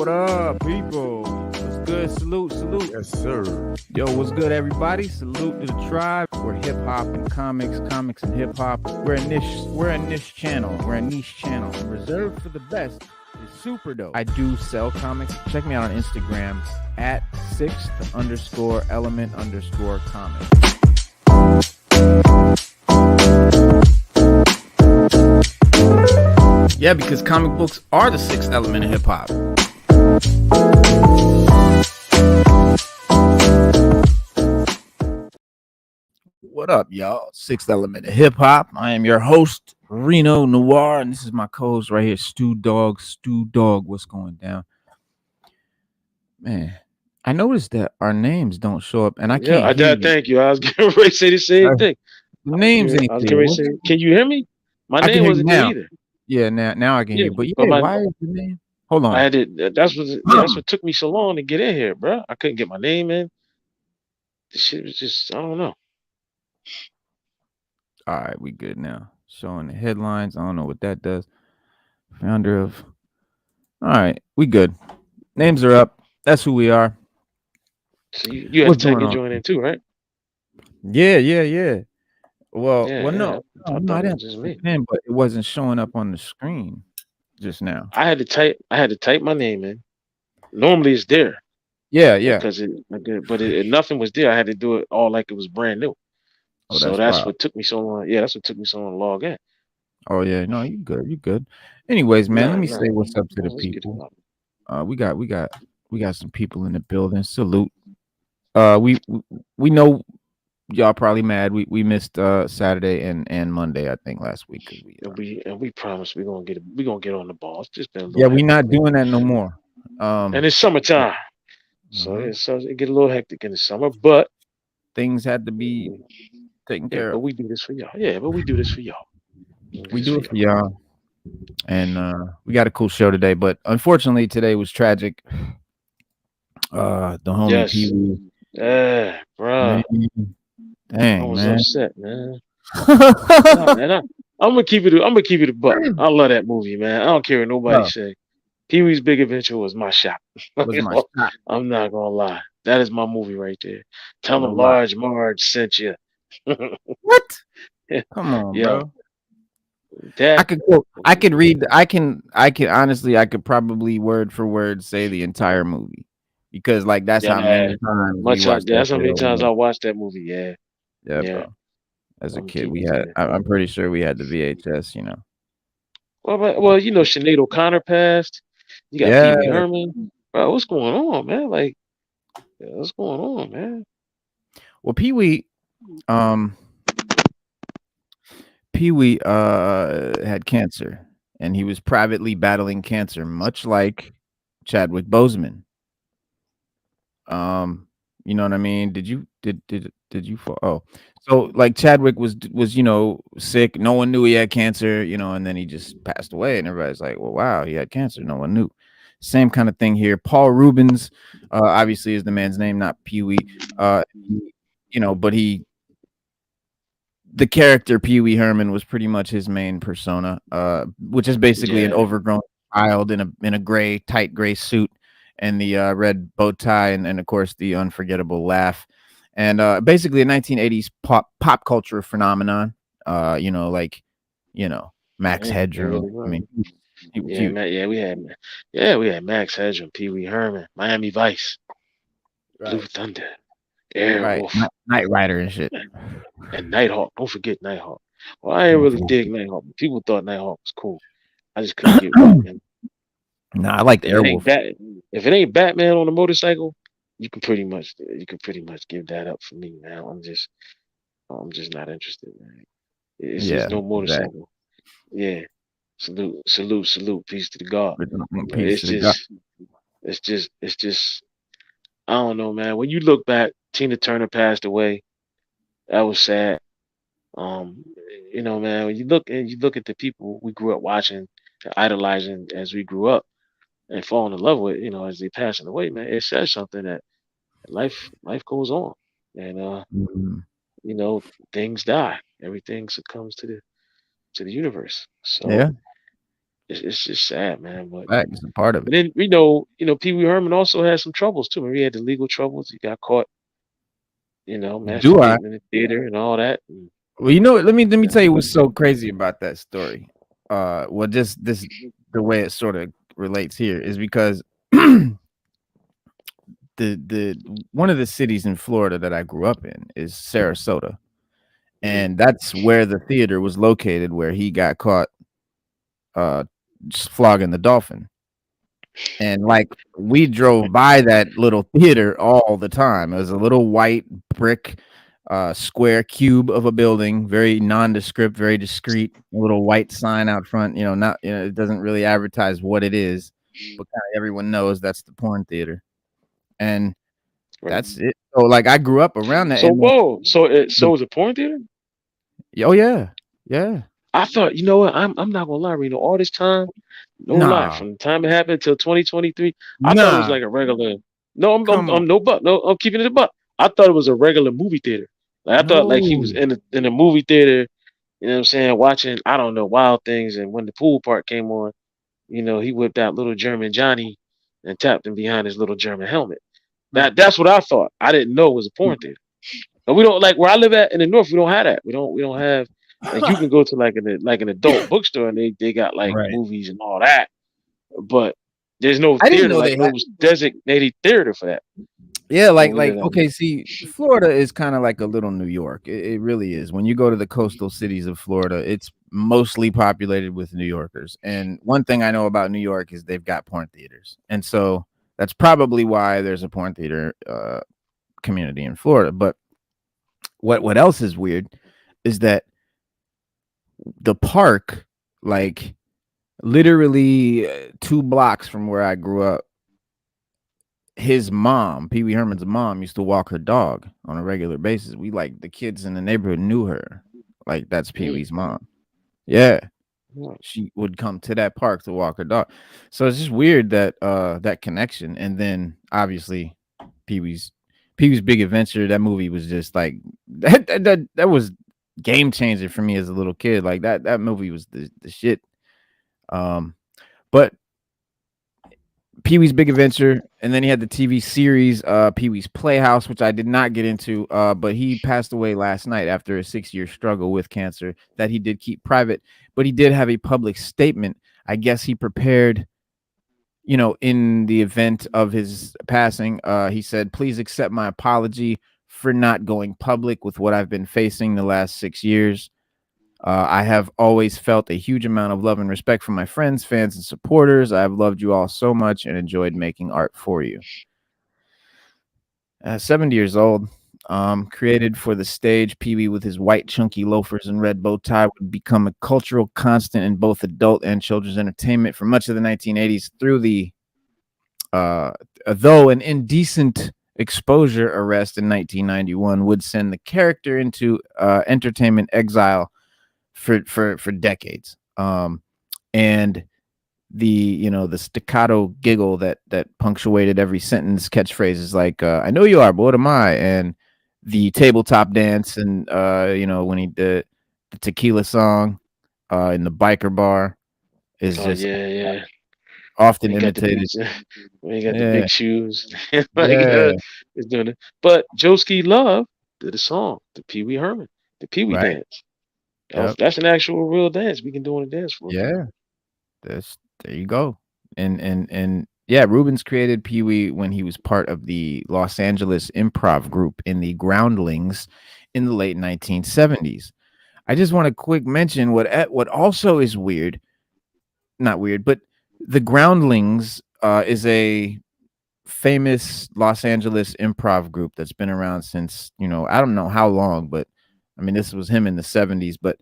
What up, people? What's good? Salute, salute. Yes, sir. Yo, what's good, everybody? Salute to the tribe. We're hip hop and comics and hip hop. We're a niche channel. We're a niche channel. Reserved for the best is super dope. I do sell comics. Check me out on Instagram at 6th_element_comic. Yeah, because comic books are the sixth element of hip hop. What up, y'all? Sixth element of hip hop. I am your host, Reno Noir, and this is my co-host right here, Stu Dog. Stu Dog, what's going down? Man, I noticed that our names don't show up, and I can't hear you. Thank you. I was getting ready to say the same thing. The names ain't I was getting ready to say, can you hear me? My name wasn't there either. Yeah, now I can hear you. But yeah, why is the name? Hold on. I had it. That's what took me so long to get in here, bro. I couldn't get my name in. This shit was just, I don't know. All right, we good now. Showing the headlines. I don't know what that does. Founder of. All right, we good. Names are up. That's who we are. So you have to join in too, right? Yeah. Well, no, I I didn't just me. But it wasn't showing up on the screen just now. I had to type my name in. Normally it's there. Yeah. Because nothing was there. I had to do it all like it was brand new. Oh, so that's what took me so long. Yeah, that's what took me so long to log in. Oh yeah, no, you good. Anyways, man, let me say what's up to the people. We got some people in the building. Salute. We know y'all probably mad. We missed Saturday and Monday, I think, last week. We promised we're gonna get on the ball. It's just been we're not doing that no more. And it's summertime, so it get a little hectic in the summer, but things had to be taken care of. But we do this for y'all. Yeah, but we do this for y'all. We do it for y'all. And we got a cool show today, but unfortunately today was tragic. The homie PeeWee. Yeah, bro. Dang, I was man. upset, man. I'm gonna keep it a buck. I love that movie, man. I don't care what nobody say. Pee-wee's Big Adventure was my shot. I'm not gonna lie. That is my movie right there. Tell them Large Marge sent you. What? Come on, bro. I could honestly, I could probably word for word say the entire movie because like that's how many times that's how many times I watched that movie. Yeah, bro. As a kid, I'm pretty sure we had the VHS. You know. Well, you know, Sinead O'Connor passed. You got Pee Wee Herman. Bro, what's going on, man? Like, what's going on, man? Well, PeeWee, PeeWee had cancer, and he was privately battling cancer, much like Chadwick Boseman. You know what I mean? Did you oh, so like Chadwick was sick. No one knew he had cancer, and then he just passed away, and everybody's like, well, wow, he had cancer. No one knew. Same kind of thing here. Paul Rubens, obviously is the man's name, not Pee-wee. But the character Pee Wee Herman was pretty much his main persona, which is basically an overgrown child in a tight gray suit and the red bow tie and of course the unforgettable laugh, and basically a 1980s pop culture phenomenon. Max Headroom. I mean, we had Max Headroom, Pee Wee Herman, Miami Vice, Blue Thunder, Airwolf, Knight Rider and shit, and Nighthawk. Don't forget Nighthawk. Well, I ain't really dig Nighthawk. People thought Nighthawk was cool. I just couldn't get with him. Nah, I like the Airwolf. If it ain't Batman on a motorcycle, you can pretty much give that up for me, man. I'm just not interested, man. It's just no motorcycle. Exactly. Yeah. Salute. Peace to the God. It's just I don't know, man. When you look back, Tina Turner passed away. That was sad. Man, when you look at the people we grew up watching, idolizing as we grew up and falling in love with, as they passing away, man, it says something that life goes on. And things die. Everything succumbs to the universe. So it's just sad, man. Fact is a part of But it. then Pee Wee Herman also had some troubles too. Remember, he had the legal troubles. He got caught, Do I? masturbating in the theater and all that. And, Well, you know what? Let me yeah. tell you what's so crazy about that story. Well, just this the way it sort of relates here is because the one of the cities in Florida that I grew up in is Sarasota, Mhm. and that's where the theater was located where he got caught uh just flogging the dolphin. And like we drove by that little theater all the time. It was a little white brick square cube of a building, very nondescript, very discreet, a little white sign out front, not it doesn't really advertise what it is, but kind of everyone knows that's the porn theater. And Right. that's it. So like I grew up around that So and then whoa, the so it's a porn theater? oh yeah. Yeah. I thought, you know what? I'm not gonna lie, Reno. All this time, no lie, Nah. from the time it happened till 2023, I thought it was Nah. like a regular. No, Come on. I'm no but no, I'm keeping it a buck. I thought it was a regular movie theater. Like I thought like he was No. in a movie theater. You know what I'm saying? Watching, I don't know, Wild Things, and when the pool part came on, he whipped out little German Johnny and tapped him behind his little German helmet. That's what I thought. I didn't know it was a porn theater. And we don't like where I live at in the north. We don't have that. We don't have like you can go to like an adult bookstore and they got like Right. movies and all that, but there's no I didn't theater know like they had no designated theater for that Yeah, when like we live like out okay, see, Florida is kind of like a little New York. It really is. When you go to the coastal cities of Florida, it's mostly populated with New Yorkers. And one thing I know about New York is they've got porn theaters. And so that's probably why there's a porn theater community in Florida. But what else is weird is that the park, like literally 2 blocks from where I grew up, his mom, Pee Wee Herman's mom, used to walk her dog on a regular basis. We like the kids in the neighborhood knew her. Like that's Pee there. Wee's mom. Yeah. Mm. She would come to that park to walk her dog. So it's just weird that that connection. And then obviously Pee Wee's Pee Wee's Big Adventure, that movie was just like that was game changer for me as a little kid. Like that movie was the shit. Um but Pee Wee's Big Adventure, and then he had the TV series Pee Wee's Playhouse, which I did not get into. But he passed away last night after a 6-year struggle with cancer that he did keep private. But he did have a public statement. I guess he prepared, in the event of his passing. He said, "Please accept my apology for not going public with what I've been facing the last 6 years. I have always felt a huge amount of love and respect from my friends, fans, and supporters. I have loved you all so much and enjoyed making art for you." 70 years old, created for the stage, Pee Wee with his white chunky loafers and red bow tie would become a cultural constant in both adult and children's entertainment for much of the 1980s through the, though an indecent exposure arrest in 1991 would send the character into entertainment exile for decades. And the staccato giggle that punctuated every sentence, catchphrases like "I know you are, but what am I?" and the tabletop dance, and when he did the tequila song in the biker bar is Oh just yeah, yeah. often We got the big, imitated. we got the Yeah, big shoes. like yeah, it's doing it. But Joeski Love did a song, the Pee Wee Herman, the Pee Wee right. dance. Yep. That's an actual real dance we can do on a dance floor. Yeah. There you go. And yeah, Rubens created Pee Wee when he was part of the Los Angeles improv group in the Groundlings in the late 1970s. I just want to quick mention what also is weird, not weird, but the Groundlings is a famous Los Angeles improv group that's been around since, I don't know how long, but I mean this was him in the 70s, but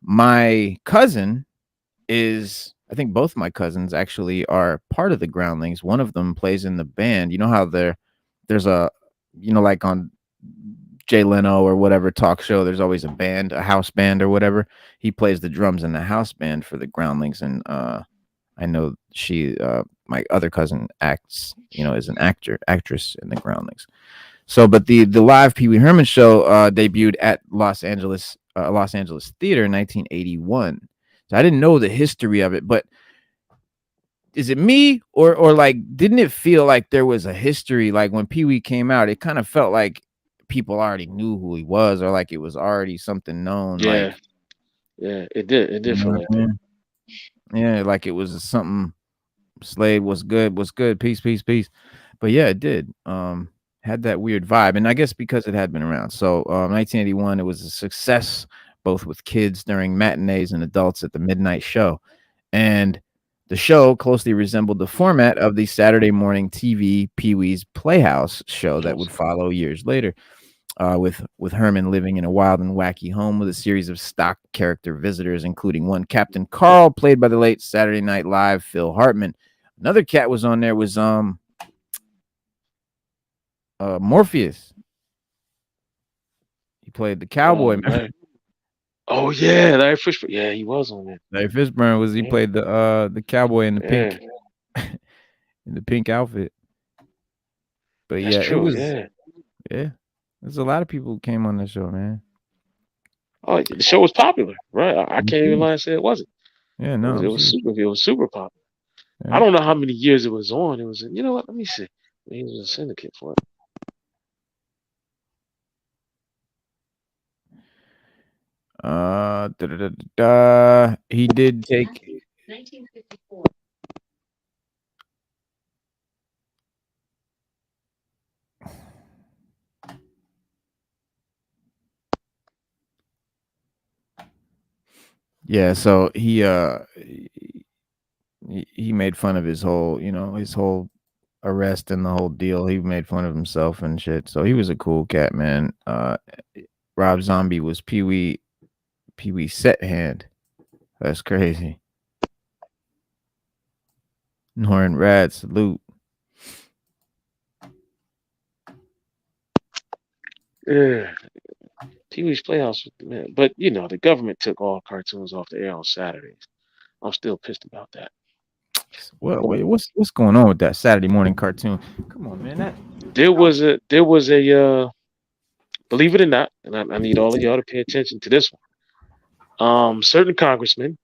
my cousin I think both my cousins actually are part of the Groundlings. One of them plays in the band. You know how there's a like on Jay Leno or whatever talk show, there's always a band, a house band or whatever. He plays the drums in the house band for the Groundlings, and I know my other cousin acts, is an actress in the Groundlings. So, but the live Pee Wee Herman show debuted at Los Angeles Theater in 1981. So I didn't know the history of it, but is it me or like didn't it feel like there was a history? Like when Pee Wee came out, it kind of felt like people already knew who he was, or like it was already something known. Yeah, Like, yeah, it did. It you did know feel what like I that. mean? Yeah, like it was something. Slade was good, peace, peace, peace. But yeah, it did. Had that weird vibe, and I guess because it had been around. So, 1981, it was a success both with kids during matinees and adults at the midnight show. And the show closely resembled the format of the Saturday morning TV Pee Wee's Playhouse show that would follow years later, with Herman living in a wild and wacky home with a series of stock character visitors, including one Captain Carl, played by the late Saturday Night Live Phil Hartman. Another cat was on there was Morpheus. He played the cowboy. Larry. Oh yeah, Larry Fishburne. Yeah, he was on there. Larry Fishburne was he Yeah, played the cowboy in the yeah, pink in the pink outfit. But that's yeah, it true. was Yeah. yeah. There's a lot of people who came on the show, man. Oh, the show was popular, right? I can't even Mhm. lie and say it wasn't. Yeah, It no, was. it It was was huge. super. It was super popular. I Yeah. don't know how many years it was on. It was. You know what? Let me see. He was a syndicate for it. He did take. Yeah, so he made fun of his whole, his whole arrest and the whole deal. He made fun of himself and shit. So he was a cool cat, man. Rob Zombie was Pee Wee set hand. That's crazy. Norrin Rad, salute. Yeah, Pee Wee's Playhouse was the man. But you know, the government took all cartoons off the air on Saturdays. I'm still pissed about that. What's going on with that Saturday morning cartoon? Come on, man. That There was a believe it or not, and I need all of y'all to pay attention to this one. Certain congressmen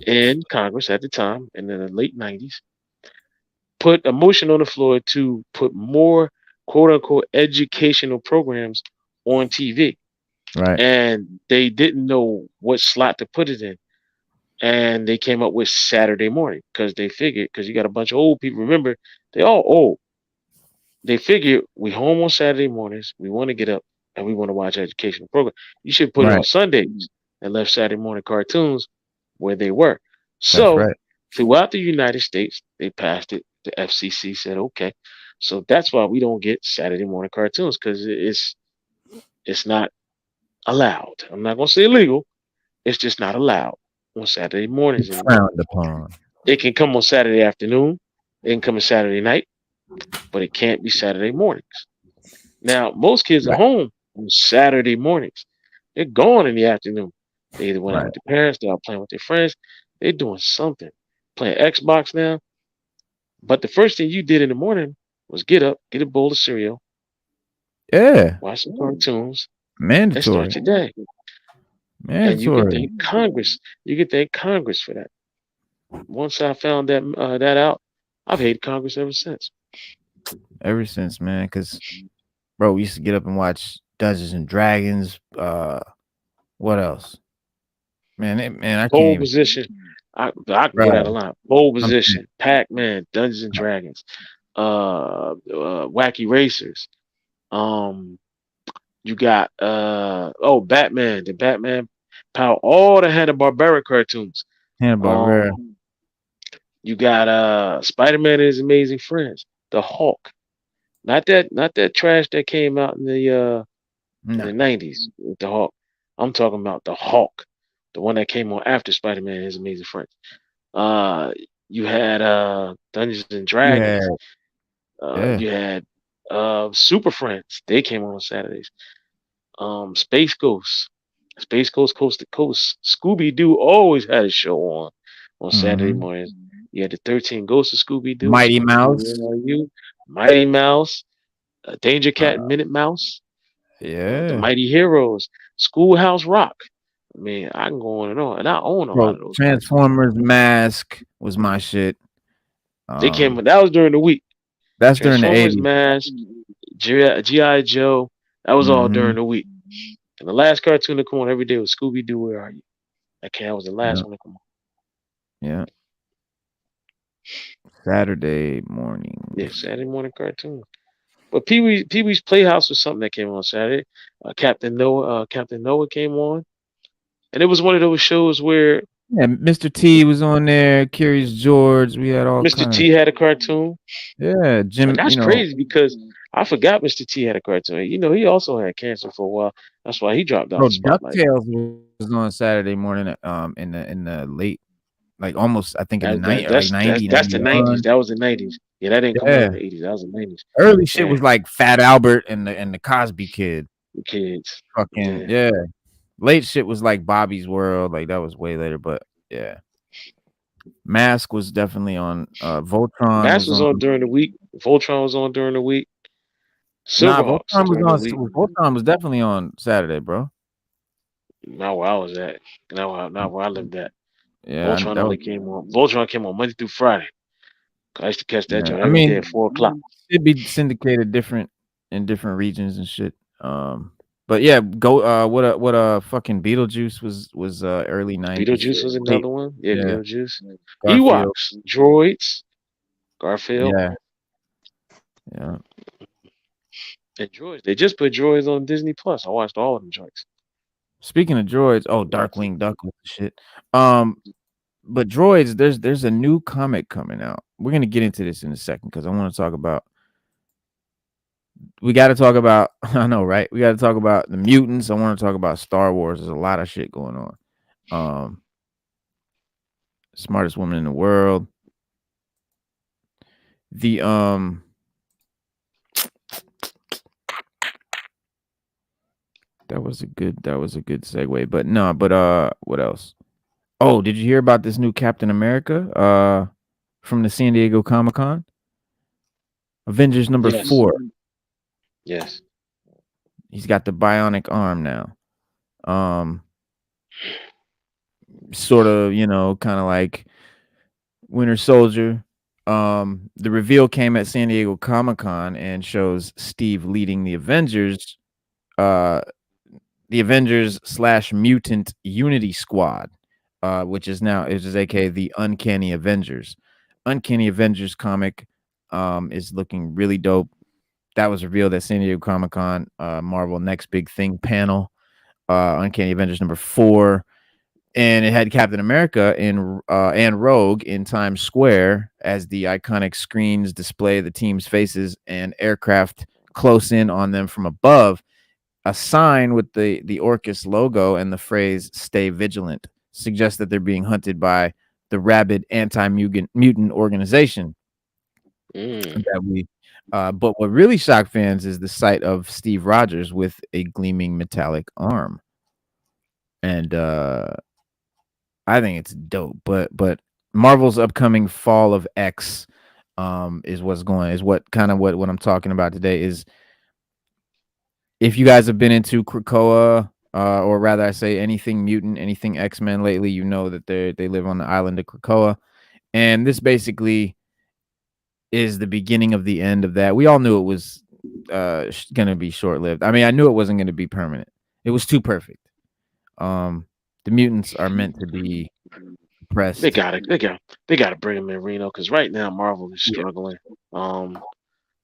in Congress at the time in the late '90s put a motion on the floor to put more quote unquote educational programs on TV. right, And they didn't know what slot to put it in. And they came up with Saturday morning because they figured, because you got a bunch of old people, remember, they all old. They figured we home on Saturday mornings, we want to get up and we want to watch educational program. You should put it on right. Sundays and left Saturday morning cartoons where they were. That's So right. throughout the United States, they passed it. The FCC said okay. So that's why we don't get Saturday morning cartoons because it's not allowed. I'm not gonna say illegal. It's just not allowed on Saturday mornings anymore. Frowned upon. It can come on Saturday afternoon. It can come on Saturday night, but it can't be Saturday mornings. Now, most kids are Right, home on Saturday mornings. They're gone in the afternoon. They either went out right. with their parents, they're out playing with their friends, they're doing something. Playing Xbox now. But the first thing you did in the morning was get up, get a bowl of cereal, Yeah, watch some cartoons, and mandatory, start your day. And you can mandatory. thank Congress. You can thank Congress for that. Once I found that out, I've hated Congress ever since. Ever since, man, because bro, we used to get up and watch Dungeons and Dragons. What else? Man, I can't Pole even. position. I can go down the Bro, line. Pole I'm position. Pac-Man. Dungeons and Dragons. Wacky Racers. Um, you got Batman. The Batman Power. All the Hanna-Barbera cartoons. Hanna Barbera. Um, you got Spider-Man and His Amazing Friends. The Hulk. Not that trash that came out in No. the '90s with the Hulk. I'm talking about the Hulk, the one that came on after Spider-Man and His Amazing Friends. Uh, you had Dungeons and Yeah, Dragons. yeah. You had Super Friends. They came on Saturdays. Space Ghost, Space Ghost Coast to Coast. Scooby Doo always had a show on Saturday Hmm. mornings. You had the 13 Ghosts of Scooby Doo. Mighty Scooby Doo, Mouse. where are you? Mighty Mouse, Danger Uh, Cat and Minute Mouse, the yeah. Mighty Heroes, Schoolhouse Rock. I mean, I can go on, and I own a lot Bro, of those cartoons. Transformers Mask was my shit. They came. Um, That was during the week. that's during the Transformers, 80s. Mask, GI Joe. That was all during Mhm. the week. And the last cartoon to come on every day was Scooby Doo. Where are you? That was the last Yeah, one to come on. yeah. Saturday Yeah, mornings. Saturday morning cartoon. But Pee Wee's Playhouse was something that came on Saturday. Captain Noah came on, and it was one of those shows where Yeah, Mr. T was on there, Curious George. We had all Mr. kind of T had a cartoon, yeah, and Jim. that's crazy because I forgot Mr. T had a cartoon. You know, he also had cancer for a while. That's why he dropped off Bro, the spotlight. Ducktales was on Saturday morning. In the late, like almost I think in the night, like 90, That's the 90s. 91. That was the 90s. Yeah, that didn't come on in Yeah, the 80s. That was the 90s. early shit Yeah, was like Fat Albert and the Cosby Kid. the kids. Fucking Yeah, yeah. Late shit was like Bobby's World. Like that was way later, but yeah. Mask was definitely on. Voltron Mass was was on. on during the week. Voltron was on during the week. Nah, Silverhawks Voltron was during the on. week. Voltron was definitely on Saturday, bro. Not where I was at. Not where I lived at. Yeah, Voltron that was only came on. Voltron came on Monday through Friday. I used to catch that yeah. joint I every day at mean, 4 o'clock. it'd be syndicated different in different regions and shit. But yeah, go. What fucking Beetlejuice was early 90s Beetlejuice shit. was Late, another one. Yeah, yeah. Beetlejuice. Garfield, Ewoks, droids, Garfield, yeah, yeah. and droids. They just put droids on Disney Plus. I watched all of them joints. Speaking of droids, oh, Darkwing Duck was the shit. Um, but droids, there's a new comic coming out. We're gonna get into this in a second because I want to talk about. We got to talk about. I know, right? We got to talk about the mutants. I want to talk about Star Wars. There's a lot of shit going on. Um, Smartest woman in the world. The that was a good segue. But no, but what else? Oh, did you hear about this new Captain America? From the San Diego Comic-Con? Avengers number Yes, 4. yes. He's got the bionic arm now. Um, sort of, kind of like Winter Soldier. The reveal came at San Diego Comic-Con and shows Steve leading uh the Avengers slash mutant Unity Squad, which is aka the Uncanny Avengers. Uncanny Avengers comic is looking really dope. That was revealed at San Diego Comic Con, Marvel Next Big Thing panel, Uncanny Avengers number 4, and it had Captain America and Rogue in Times Square as the iconic screens display the team's faces and aircraft close in on them from above. A sign with the Orcus logo and the phrase "Stay vigilant" suggests that they're being hunted by the rabid anti-mutant organization Mm. that we. But what really shocked fans is the sight of Steve Rogers with a gleaming metallic arm, and I think it's dope. But Marvel's upcoming Fall of X is what kind of what I'm talking about today is. If you guys have been into Krakoa, or rather, I say anything mutant, anything X-Men lately, you know that they live on the island of Krakoa, and this basically is the beginning of the end of that. We all knew it was going to be short lived. I mean, I knew it wasn't going to be permanent. It was too perfect. Um, the mutants are meant to be They oppressed. got it. They got to bring him in Reno because right now Marvel is Yeah. struggling.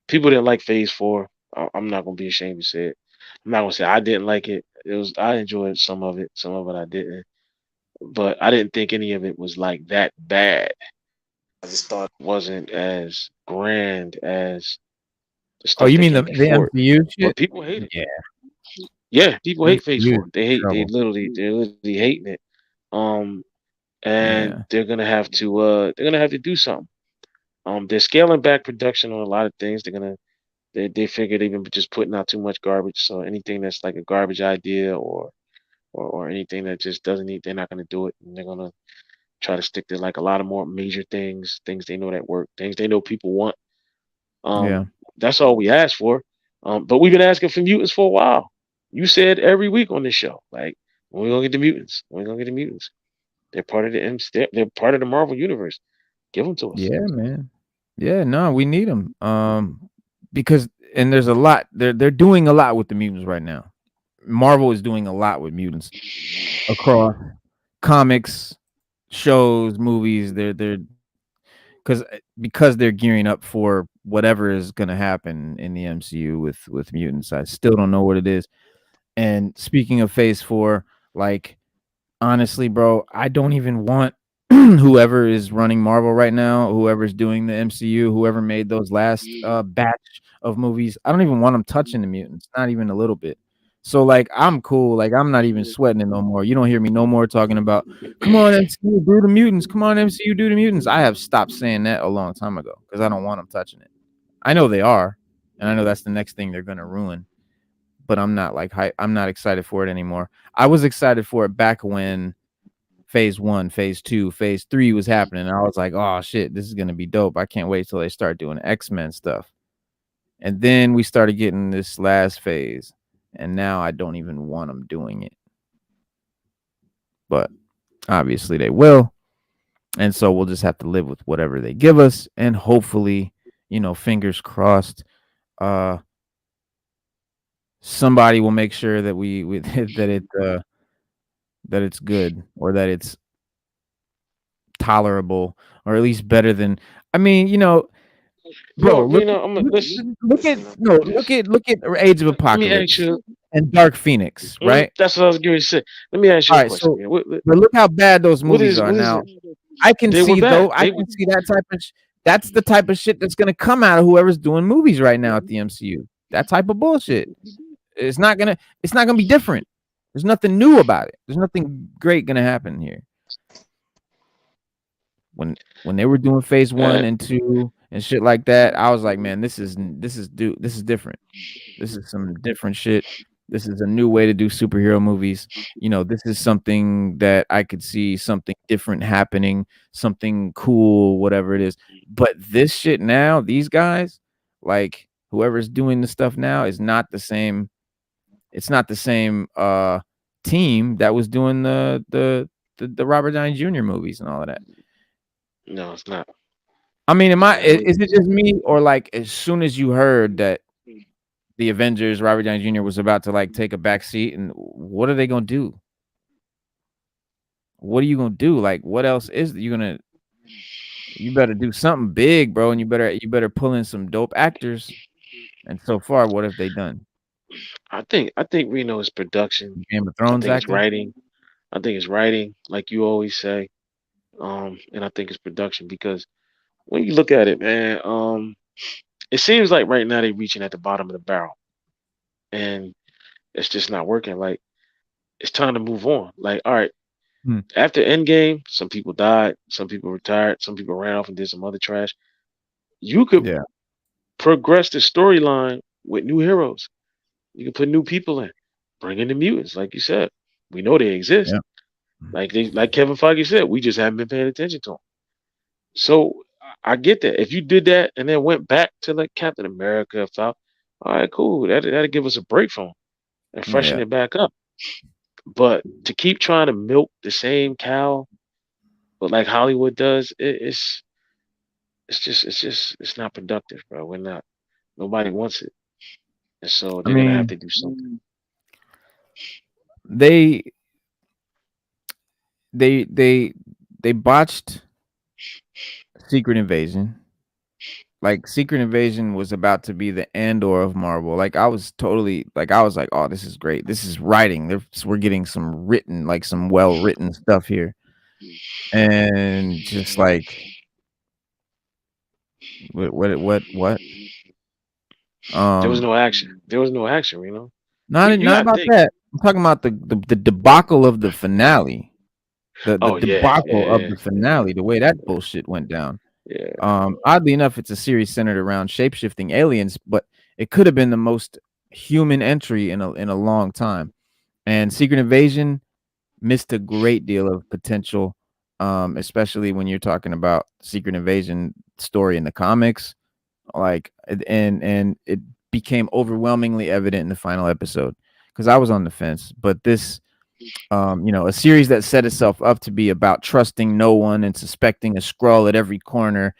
People didn't like Phase 4. I'm not gonna be ashamed to say it. I'm not gonna say I didn't like it. I enjoyed some of it. Some of it I didn't. But I didn't think any of it was like that bad. I just thought it wasn't as grand as the Oh, stuff you that mean came the before it. MCU But shit? people hate it. Yeah, Yeah, people hate Phase MCU is 4. trouble. They're literally hating it. Um, and Yeah, they're gonna have to do something. They're scaling back production on a lot of things. They figured even just putting out too much garbage. So anything that's like a garbage idea or anything that just doesn't need, they're not gonna do it. And they're gonna try to stick to like a lot of more major things, things they know that work, things they know people want. yeah. That's all we asked for. But we've been asking for mutants for a while. You said every week on this show, like When we gonna get the mutants? When we gonna get the mutants? They're part of the they're part of the Marvel universe. Give them to us. Yeah, man. Yeah, no, we need them. Because and there's a lot. They're doing a lot with the mutants right now. Marvel is doing a lot with mutants across comics, shows, movies. They're because they're gearing up for whatever is going to happen in the MCU with mutants. I still don't know what it is. And speaking of Phase 4, like honestly, bro, I don't even want whoever is running Marvel right now, whoever's doing the MCU, whoever made those last batch of movies, I don't even want them touching the mutants, not even a little bit. So like I'm cool, like I'm not even sweating it no more. You don't hear me no more talking about come on MCU do the mutants, come on MCU do the mutants. I have stopped saying that a long time ago because I don't want them touching it. I know they are, and I know that's the next thing they're gonna ruin. But I'm not like I'm not excited for it anymore. I was excited for it back when Phase 1, Phase 2, Phase 3 was happening. I was like, oh shit, this is gonna be dope. I can't wait till they start doing X-Men stuff. And then we started getting this last phase, and now I don't even want them doing it. But obviously they will. And so we'll just have to live with whatever they give us. And hopefully, fingers crossed, somebody will make sure that we that it's good or that it's tolerable or at least better than I mean, bro, Look, I'm gonna listen. Listen up. Look at Age of Let me ask Apocalypse you. and Dark Phoenix, right? That's what I was going to say. Let me ask you All a right, question. so but look how bad those movies are What is now. it? I can They were see bad. though. I can see that type of. That's the type of shit that's gonna come out of whoever's doing movies right now at the MCU. That type of bullshit. It's not gonna. It's not gonna be different. There's nothing new about it. There's nothing great gonna happen here. When they were doing Phase 1 and 2 and shit like that, I was like, man, this is different. This is some different shit. This is a new way to do superhero movies. This is something that I could see something different happening, something cool, whatever it is. But this shit now, these guys, like whoever's doing the stuff now is not the same. It's not the same team that was doing the Robert Downey Jr. movies and all of that. No, it's not. I mean, is it just me or like as soon as you heard that the Avengers, Robert Downey Jr. was about to like take a back seat, and what are they gonna do? What are you gonna do? Like, what else is you gonna? You better do something big, bro, and you better pull in some dope actors. And so far, what have they done? I think Reno is production. Game of I Thrones think it's actors? writing. I think it's writing, like you always say. And I think it's production because when you look at it, man, it seems like right now they're reaching at the bottom of the barrel, and it's just not working. Like it's time to move on. Like, all right, Hmm. after Endgame, some people died, some people retired, some people ran off and did some other trash. You could Yeah, progress the storyline with new heroes. You can put new people in, bring in the mutants, like you said. We know they exist. yeah, Like Kevin Feige said, we just haven't been paying attention to them. So I get that. If you did that and then went back to like Captain America, all right, cool. That'll give us a break from 'em and freshen yeah. it back up. But to keep trying to milk the same cow, but like Hollywood does, it's not productive, bro. We're not. Nobody wants it, and so I they're gonna have mean, to do something. they they they they botched Secret Invasion. Like Secret Invasion was about to be the Andor of Marvel. Like I was totally like I was like, oh, this is great. This is writing. We're getting some written, like some well written stuff here, and just like what? There was Um, no action. There was no action. You not got to about think. that. I'm talking about the debacle of the finale. The Oh yeah, debacle of yeah, the finale. The way that bullshit went down. yeah. Oddly enough, it's a series centered around shape-shifting aliens, but it could have been the most human entry in a long time. And Secret Invasion missed a great deal of potential, especially when you're talking about Secret Invasion story in the comics. Like, and it became overwhelmingly evident in the final episode because I was on the fence, but this A series that set itself up to be about trusting no one and suspecting a Skrull at every corner.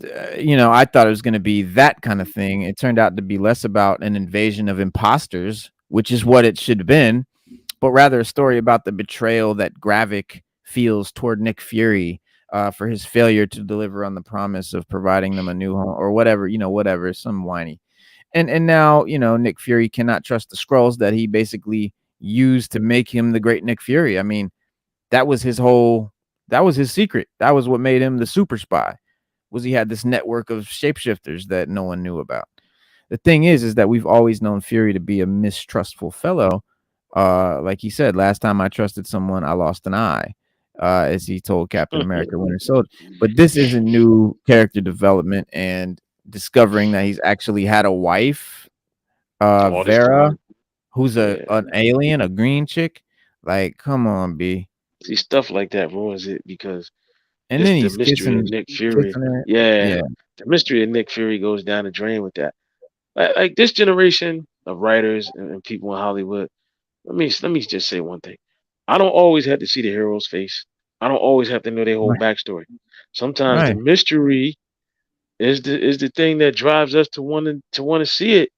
I thought it was going to be that kind of thing. It turned out to be less about an invasion of imposters, which is what it should have been, but rather a story about the betrayal that Gravik feels toward Nick Fury for his failure to deliver on the promise of providing them a new home or whatever, whatever, some whiny. And now, Nick Fury cannot trust the Skrulls that he basically used to make him the great Nick Fury. I mean, that was his secret. That was what made him the super spy. Was he had this network of shapeshifters that no one knew about. The thing is that we've always known Fury to be a mistrustful fellow. Like he said, last time I trusted someone, I lost an eye, as he told Captain America Winter Soldier. But this is a new character development and discovering that he's actually had a wife, All this Vera, time. who's Yeah. an alien, a green chick. Like, come on, B. See, stuff like that ruins it because And it's then the he's mystery of kissing Nick Fury. kissing her. Yeah. Yeah, The mystery of Nick Fury goes down the drain with that. Like this generation of writers and people in Hollywood. Let me just say one thing. I don't always have to see the hero's face. I don't always have to know their whole right, backstory. Sometimes the right. mystery is the thing that drives us to want to see it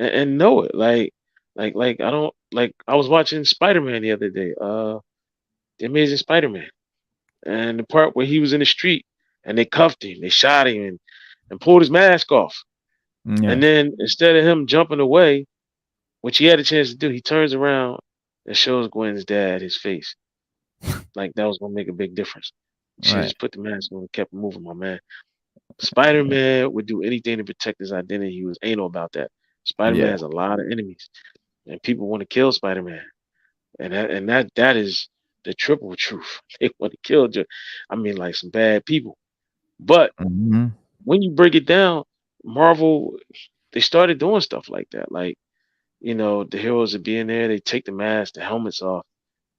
and know it. Like I don't like I was watching Spider-Man the other day. The Amazing Spider-Man. And the part where he was in the street and they cuffed him, they shot him and pulled his mask off. Yeah, And then instead of him jumping away, which he had a chance to do, he turns around and shows Gwen's dad his face. Like that was gonna make a big difference. Should have right. just put the mask on and kept moving, my man. Spider-Man would do anything to protect his identity. He was anal about that. Spider-Man Yeah. has a lot of enemies, and people want to kill Spider-Man, and that is the triple truth. They want to kill, like some bad people. But Mhm. when you break it down, Marvel they started doing stuff like that. Like the heroes are being there, they take the mask, the helmets off.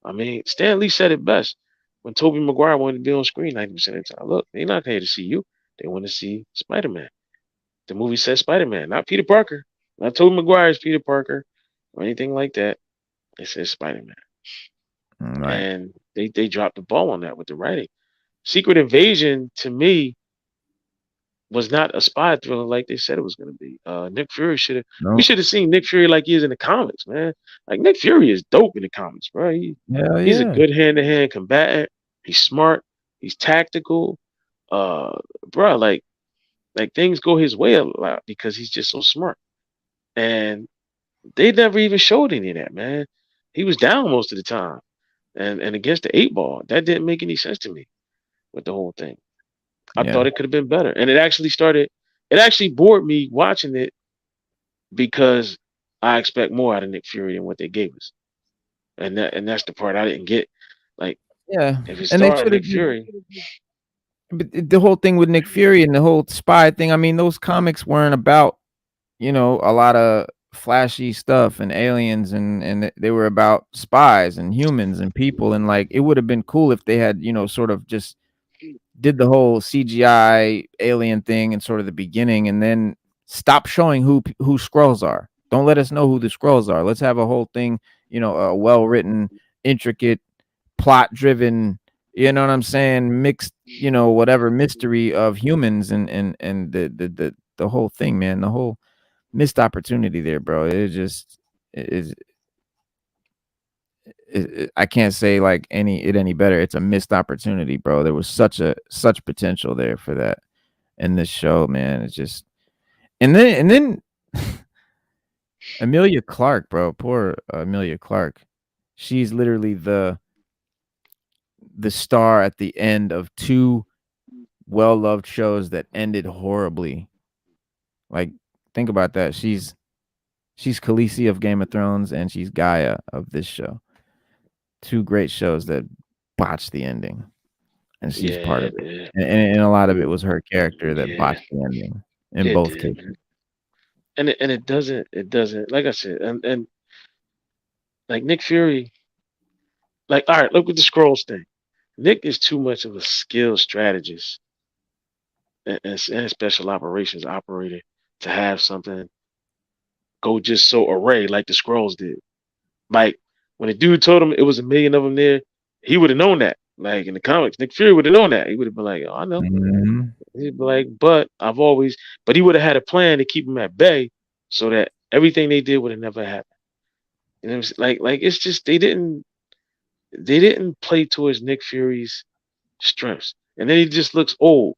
I mean, Stan Lee said it best when Tobey Maguire wanted to be on screen 90% of the time. Look, they're not here to see you. They want to see Spider-Man. The movie says Spider-Man, not Peter Parker. Not Tobey Maguire's Peter Parker or anything like that. It says Spider-Man. Right. And they dropped the ball on that with the writing. Secret Invasion to me was not a spy thriller like they said it was going to be. Nick Fury should have. We No. should have seen Nick Fury like he is in the comics, man. Like Nick Fury is dope in the comics, bro. Hell He's a yeah. good hand-to-hand combatant. He's smart. He's tactical. Bro, like things go his way a lot because he's just so smart. And they never even showed any of that, man. He was down most of the time, and against the eight ball, that didn't make any sense to me with the whole thing. I Yeah. thought it could have been better. And it actually started it actually bored me watching it because I expect more out of Nick Fury than what they gave us. And that's the part I didn't get. Like Yeah. if it And they started should have. Nick Fury, But the whole thing with Nick Fury and the whole spy thing. I mean, those comics weren't about a lot of flashy stuff and aliens and they were about spies and humans and people, and like it would have been cool if they had sort of just did the whole CGI alien thing in sort of the beginning and then stop showing who Skrulls are. Don't let us know who the Skrulls are. Let's have a whole thing, a well written, intricate, plot driven, you know what I'm saying, mixed, whatever mystery of humans and the whole thing, man. The whole missed opportunity there, bro. It just is. I can't say like any better. It's a missed opportunity, bro. There was such potential there for that in this show, man. It's just and then Amelia Clark, bro. Poor Amelia Clark. She's literally the star at the end of two well-loved shows that ended horribly. Like, think about that. She's Khaleesi of Game of Thrones and she's Gaia of this show. Two great shows that botched the ending, and she's part yeah, of it. And a lot of it was her character that yeah, botched the ending in it both did, cases. man. And it doesn't like I said, and like Nick Fury, like all right, look with the scrolls thing. Nick is too much of a skilled strategist and special operations operator to have something go just so array like the scrolls did. Like When the dude told him it was 1 million of them there, he would have known that. Like in the comics, Nick Fury would have known that. He would have been like, "Oh, I know." Mhm. He'd be like, "But I've always," but he would have had a plan to keep him at bay, so that everything they did would have never happened. And it was like it's just they didn't play towards Nick Fury's strengths, and then he just looks old.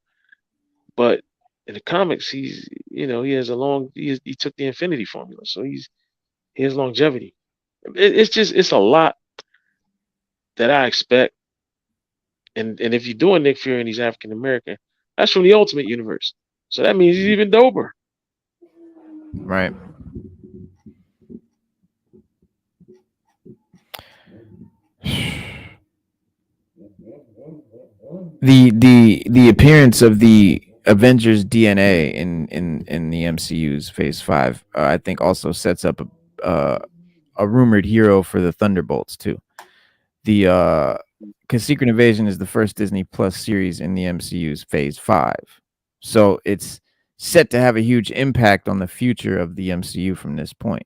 But in the comics, he has a long he took the Infinity Formula, so he has longevity. It's a lot that I expect, and if you're doing Nick Fury and he's African American, that's from the Ultimate Universe, so that means he's even doper. Right. The appearance of the Avengers DNA in the MCU's Phase 5, I think also sets up a rumored hero for the Thunderbolts too. The because Secret Invasion is the first Disney Plus series in the MCU's Phase 5, so it's set to have a huge impact on the future of the MCU from this point.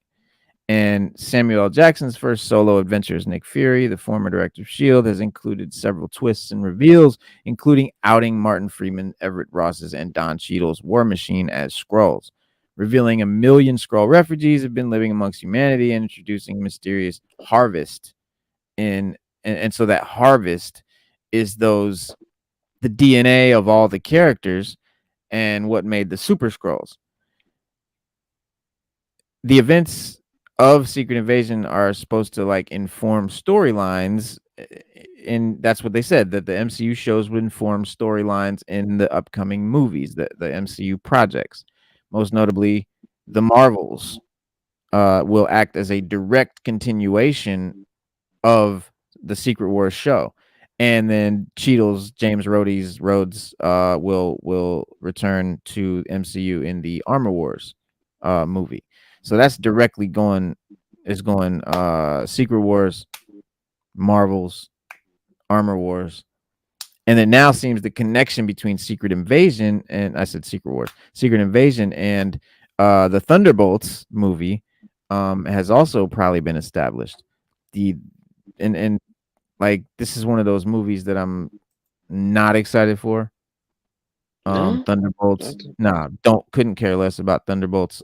And Samuel L. Jackson's first solo adventure as Nick Fury, the former director of S.H.I.E.L.D., has included several twists and reveals, including outing Martin Freeman, Everett Ross's, and Don Cheadle's War Machine as Skrulls, revealing 1 million Skrull refugees have been living amongst humanity, and introducing a mysterious harvest and so that harvest is the DNA of all the characters and what made the Super Skrulls. The events of Secret Invasion are supposed to like inform storylines, and that's what they said, that the MCU shows would inform storylines in the upcoming movies, the MCU projects. Most notably, the Marvels will act as a direct continuation of the Secret Wars show. And then Cheadle's Rhodes will return to MCU in the Armor Wars movie. So that's directly going Secret Wars, Marvels, Armor Wars. And it now seems the connection between Secret Invasion and I said Secret Wars, Secret Invasion and the Thunderbolts movie has also probably been established. The and like this is one of those movies that I'm not excited for. No, Thunderbolts, nah, don't couldn't care less about Thunderbolts.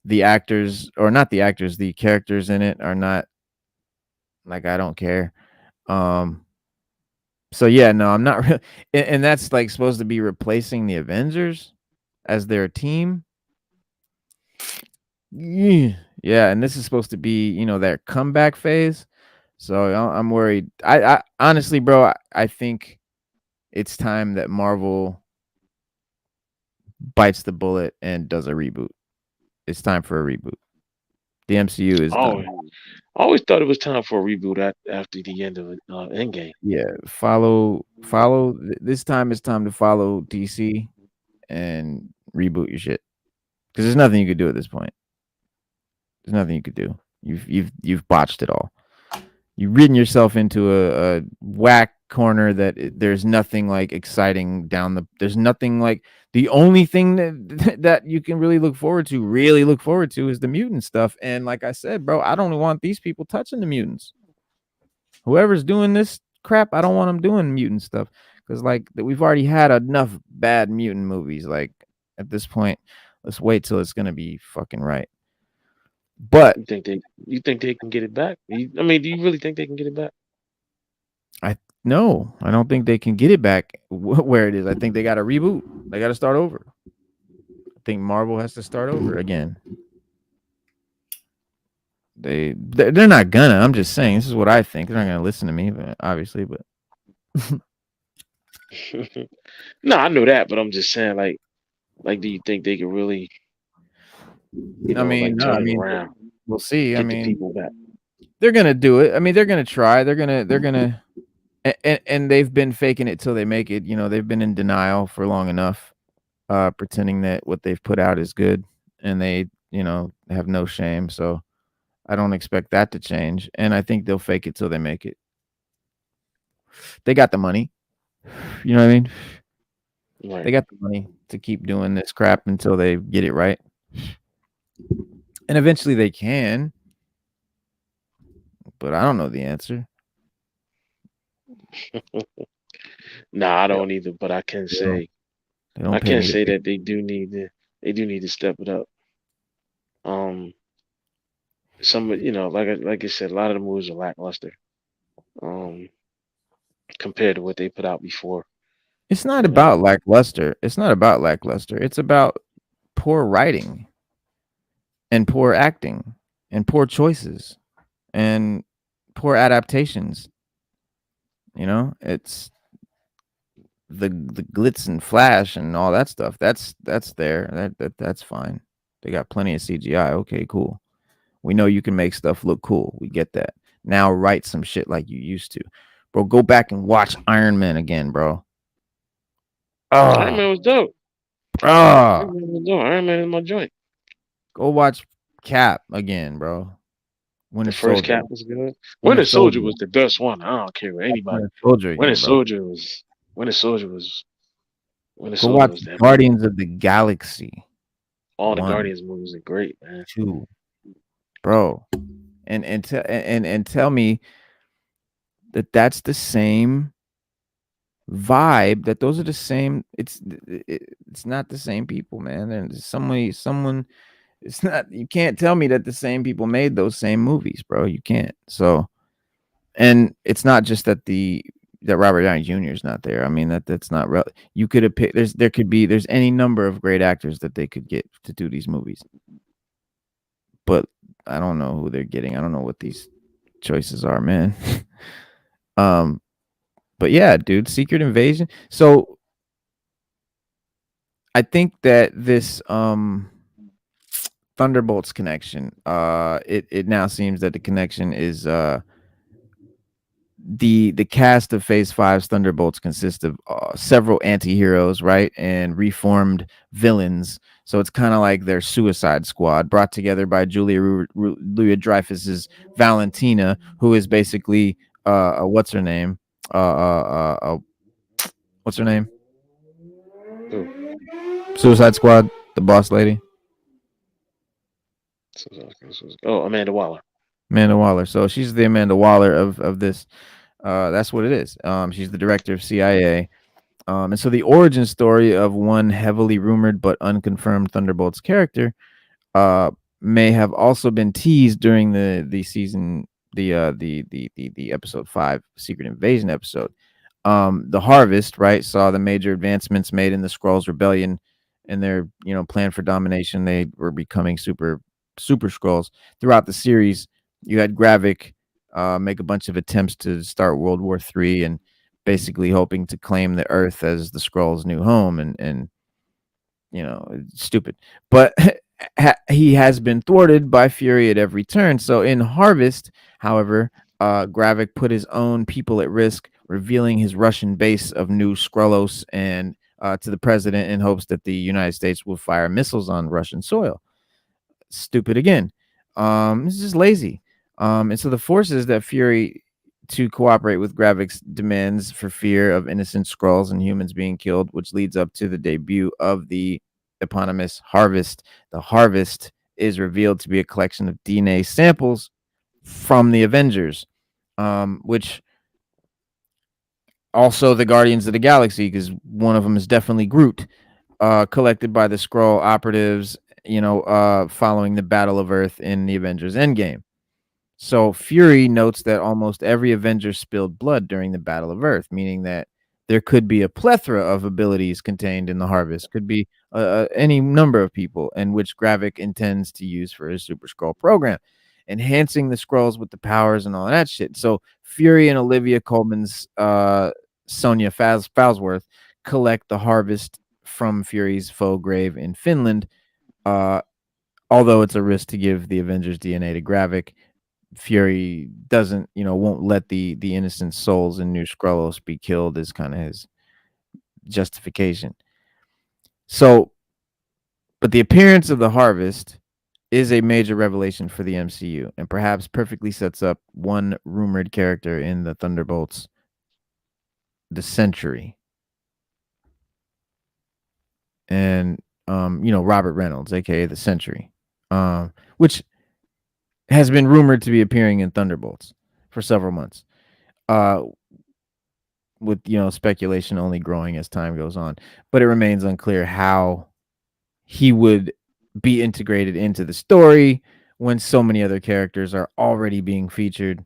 The actors, or not the actors, the characters in it are not like, I don't care. Um, so yeah, no, I'm not. And that's like supposed to be replacing the Avengers as their team. Yeah, and this is supposed to be, their comeback phase. So I'm worried. I honestly, bro, I think it's time that Marvel bites the bullet and does a reboot. It's time for a reboot. The MCU is oh, done. I always thought it was time for a reboot after the end of Endgame. Yeah, this time it's time to follow DC and reboot your shit. Because there's nothing you could do at this point. There's nothing you could do. You've botched it all. You've ridden yourself into a whack corner that there's nothing like exciting there's nothing like, the only thing that you can really look forward to is the mutant stuff. And like I said, bro, I don't want these people touching the mutants. Whoever's doing this crap, I don't want them doing mutant stuff, because like we've already had enough bad mutant movies. Like at this point, let's wait till it's gonna be fucking right. But You think they can get it back? I mean, do you really think they can get it back? I no, I don't think they can get it back where it is. I think they got to reboot. They got to start over. I think Marvel has to start over again. They're not gonna. I'm just saying. This is what I think. They're not gonna listen to me, obviously. But No, I know that, but I'm just saying, like, do you think they could really, I mean, like no, I turn it mean, around, we'll see. I get the mean, people back? they're gonna do it. I mean, they're gonna try. They're gonna, and they've been faking it till they make it. They've been in denial for long enough, pretending that what they've put out is good, and they, have no shame. So I don't expect that to change, and I think they'll fake it till they make it. They got the money. You know what I mean? They Right. got the money to keep doing this crap until they get it right. And eventually they can. but I don't know the answer. Nah, I They don't, don't either. But I can they don't, say they don't pay me to pick. that they do need to step it up. Um, some like I said, a lot of the movies are lackluster. Um, compared to what they put out before. It's not You about know, lackluster. It's not about lackluster. It's about poor writing and poor acting and poor choices and poor adaptations. You know, it's the glitz and flash and all that stuff. That's there. That's fine. They got plenty of CGI. Okay, cool. We know you can make stuff look cool. We get that. Now write some shit like you used to. Bro, go back and watch Iron Man again, bro. Iron Ah, Man was dope. ah. Iron Man is my joint. Go watch Cap again, bro. The Winter first Soldier. Cap was good. Winter Winter Soldier Soldier. was the best one. I don't care what Watch anybody. Winter Soldier Winter again, bro. Soldier was Winter Soldier was Winter Go Soldier watch was that movie. Guardians of the Galaxy. All the One, Guardians movies are great, man. two, bro. And tell me that that's the same vibe, that those are the same. It's not the same people, man. There's someone it's not, you can't tell me that the same people made those same movies, bro. You can't. So, and it's not just that Robert Downey Jr. is not there. I mean, that's not real. You could have picked, there's any number of great actors that they could get to do these movies. But I don't know who they're getting. I don't know what these choices are, man. um but yeah, dude, Secret Invasion. So I think that this Thunderbolts connection, it now seems that the connection is the cast of Phase 5's Thunderbolts consists of several anti-heroes, right, and reformed villains. So it's kind of like their Suicide Squad, brought together by Julia Dreyfus's Valentina, who is basically what's her name? Uh, uh, uh, uh, what's her name? Ooh, Suicide Squad, the boss lady, oh, Amanda Waller. Amanda Waller. So she's the Amanda Waller of this. That's what it is. She's the director of CIA. And so the origin story of one heavily rumored but unconfirmed Thunderbolts character may have also been teased during the season, the episode 5 Secret Invasion episode. The Harvest, right, saw the major advancements made in the Skrulls rebellion and their, plan for domination. They were becoming super Skrulls. Throughout the series, you had Gravik make a bunch of attempts to start World War III, and basically hoping to claim the Earth as the Skrulls' new home, and it's stupid. But he has been thwarted by Fury at every turn. So in Harvest, however, Gravik put his own people at risk, revealing his Russian base of New Skrullos and to the president in hopes that the United States will fire missiles on Russian soil. Stupid again. It's just lazy. And so the forces that Fury to cooperate with Gravik's demands for fear of innocent Skrulls and humans being killed, which leads up to the debut of the eponymous Harvest. The Harvest is revealed to be a collection of DNA samples from the Avengers, which also the Guardians of the Galaxy, because one of them is definitely Groot, collected by the Skrull operatives, following the Battle of Earth in the Avengers Endgame. So Fury notes that almost every Avenger spilled blood during the Battle of Earth, meaning that there could be a plethora of abilities contained in the Harvest. Could be any number of people, and which Gravik intends to use for his Super Skrull program, enhancing the Skrulls with the powers and all that shit. So Fury and Olivia Colman's Sonya Falsworth collect the Harvest from Fury's foe grave in Finland. Although it's a risk to give the Avengers DNA to Gravik, Fury doesn't, won't let the innocent souls in New Skrullos be killed, is kind of his justification. So, but the appearance of the Harvest is a major revelation for the MCU, and perhaps perfectly sets up one rumored character in the Thunderbolts, the Sentry, and Robert Reynolds, aka the Sentry, which has been rumored to be appearing in Thunderbolts. for several months. Uh, with speculation only growing as time goes on, but it remains unclear how he would be integrated into the story when so many other characters are already being featured.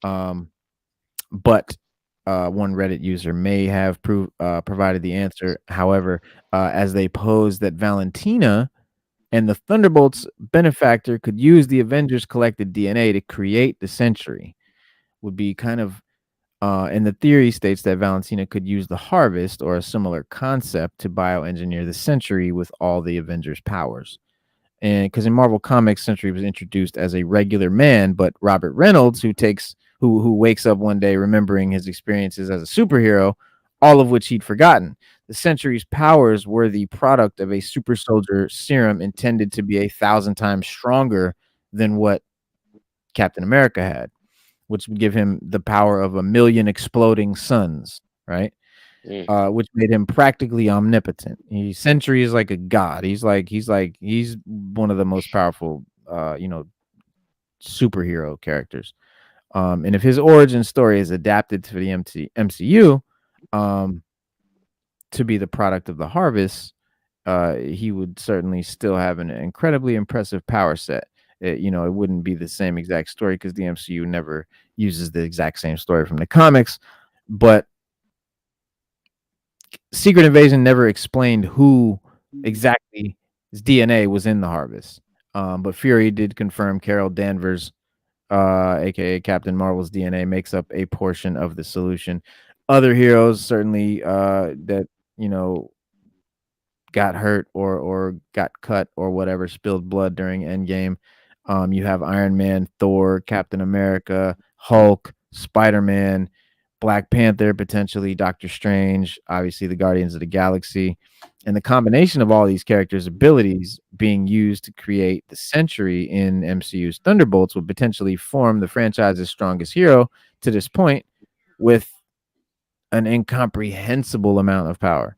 Um, but one Reddit user may have provided the answer. However, as they pose that Valentina and the Thunderbolts benefactor could use the Avengers' collected DNA to create the Century, would be kind of and the theory states that Valentina could use the harvest or a similar concept to bioengineer the Century with all the Avengers' powers. And because in Marvel Comics, Century was introduced as a regular man, but Robert Reynolds, who wakes up one day remembering his experiences as a superhero, all of which he'd forgotten. The Century's powers were the product of a super soldier serum intended to be 1,000 times stronger than what Captain America had, which would give him the power of 1,000,000 exploding suns, right? Mm. Which made him practically omnipotent. Sentry is like a god. He's one of the most powerful, superhero characters. And if his origin story is adapted to the MCU, um, to be the product of the harvest, he would certainly still have an incredibly impressive power set. It wouldn't be the same exact story because the MCU never uses the exact same story from the comics, but Secret Invasion never explained who exactly his DNA was in the harvest. But Fury did confirm Carol Danvers, aka Captain Marvel's DNA, makes up a portion of the solution. Other heroes certainly that you know got hurt or got cut or whatever, spilled blood during Endgame. You have Iron Man, Thor, Captain America, Hulk, Spider-Man, Black Panther, potentially Doctor Strange, obviously the Guardians of the Galaxy. And the combination of all these characters' abilities being used to create the Century in MCU's Thunderbolts would potentially form the franchise's strongest hero to this point with an incomprehensible amount of power,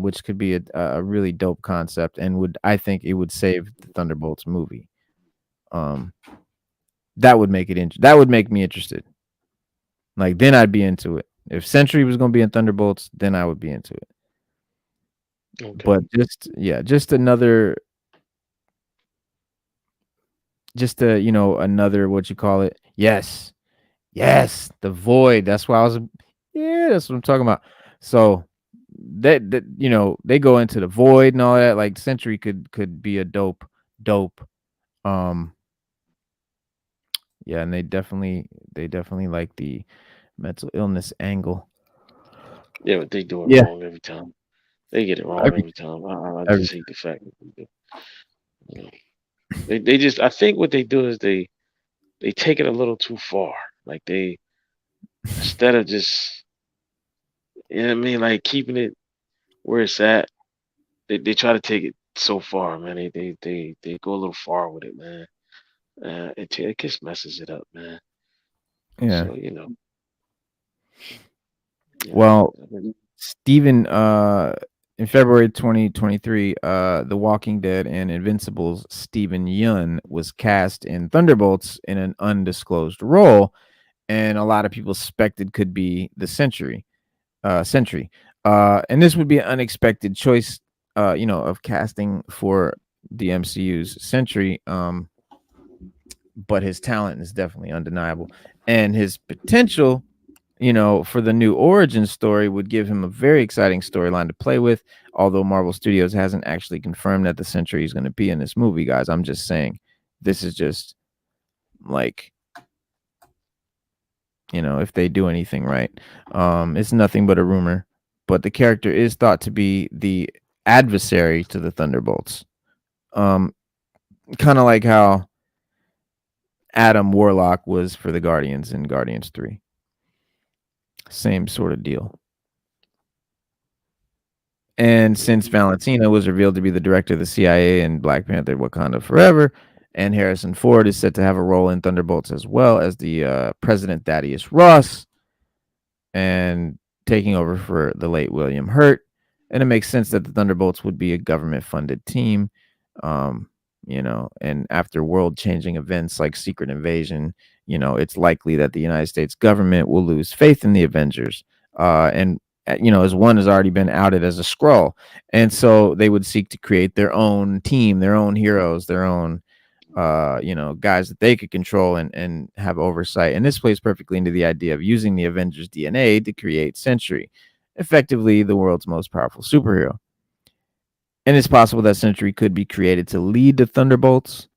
which could be a really dope concept and I think it would save the Thunderbolts movie. Um, that would make that would make me interested. Like then I'd be into it. If Century was going to be in Thunderbolts, then I would be into it. Okay. But just another what you call it. Yes. Yes, the Void. That's why that's what I'm talking about. So that they go into the Void and all that. Like Century could be a dope. Um, yeah, and they definitely like the mental illness angle. Yeah, but they do it Yeah, wrong every time. They get it wrong every every time. I every just hate the fact that they do. You know, they just. I think what they do is they take it a little too far. Like they instead of just you know what I mean, like keeping it where it's at, they try to take it so far, man. They go a little far with it, man. It just messes it up, man. yeah. So Well, I mean, Steven, in February 2023, The Walking Dead and Invincible's Steven Yeun was cast in Thunderbolts in an undisclosed role, and a lot of people suspected could be the Sentry. And this would be an unexpected choice, of casting for the MCU's Sentry. But his talent is definitely undeniable, and his potential, for the new origin story would give him a very exciting storyline to play with. Although Marvel Studios hasn't actually confirmed that the Sentry is going to be in this movie, guys. I'm just saying, this is just like, if they do anything right, it's nothing but a rumor. But the character is thought to be the adversary to the Thunderbolts. Um, kind of like how Adam Warlock was for the Guardians in Guardians 3. Same sort of deal. And since Valentina was revealed to be the director of the CIA in Black Panther Wakanda Forever, and Harrison Ford is set to have a role in Thunderbolts as well as the President Thaddeus Ross, and taking over for the late William Hurt. And it makes sense that the Thunderbolts would be a government funded team. Um, and after world-changing events like Secret Invasion, it's likely that the United States government will lose faith in the Avengers. And as one has already been outed as a Skrull, and so they would seek to create their own team, their own heroes, their own guys that they could control and have oversight. And this plays perfectly into the idea of using the Avengers DNA to create Sentry, effectively the world's most powerful superhero. And it's possible that Sentry could be created to lead the Thunderbolts,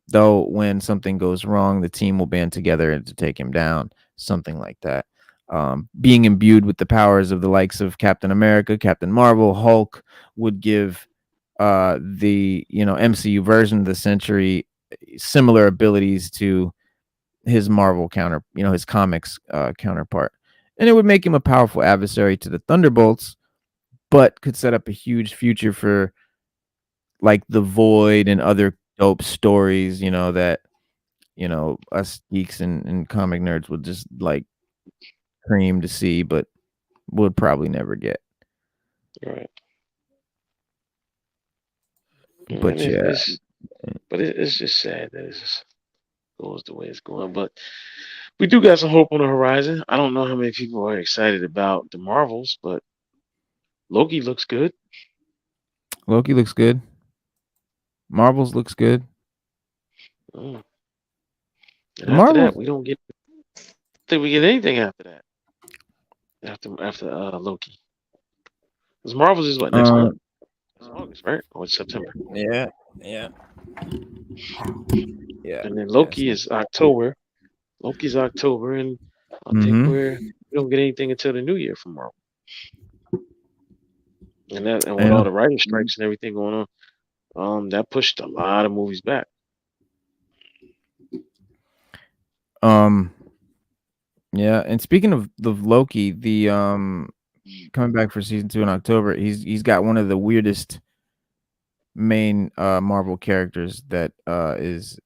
though when something goes wrong, the team will band together to take him down, something like that. Being imbued with the powers of the likes of Captain America, Captain Marvel, Hulk would give the MCU version of the Sentry similar abilities to his Marvel his comics counterpart, and it would make him a powerful adversary to the Thunderbolts, but could set up a huge future for like the Void and other dope stories, that us geeks and comic nerds would just like cream to see, but would probably never get. Right. But yeah, It's just sad that it just goes the way it's going. But we do got some hope on the horizon. I don't know how many people are excited about the Marvels, but Loki looks good. Loki looks good. Marvels looks good. Mm. And The after Marvels, that, we don't get. Think we get anything after that. After Loki, because Marvels is what, next month? It's August, right? Or it's September. yeah, yeah, yeah. And then Loki is October. Loki's October, and I think Mm-hmm. we don't get anything until the new year from Marvel. And with Yeah. all the writing strikes and everything going on, that pushed a lot of movies back. Yeah, and speaking of the Loki, the coming back for season 2 in October, he's got one of the weirdest main Marvel characters that is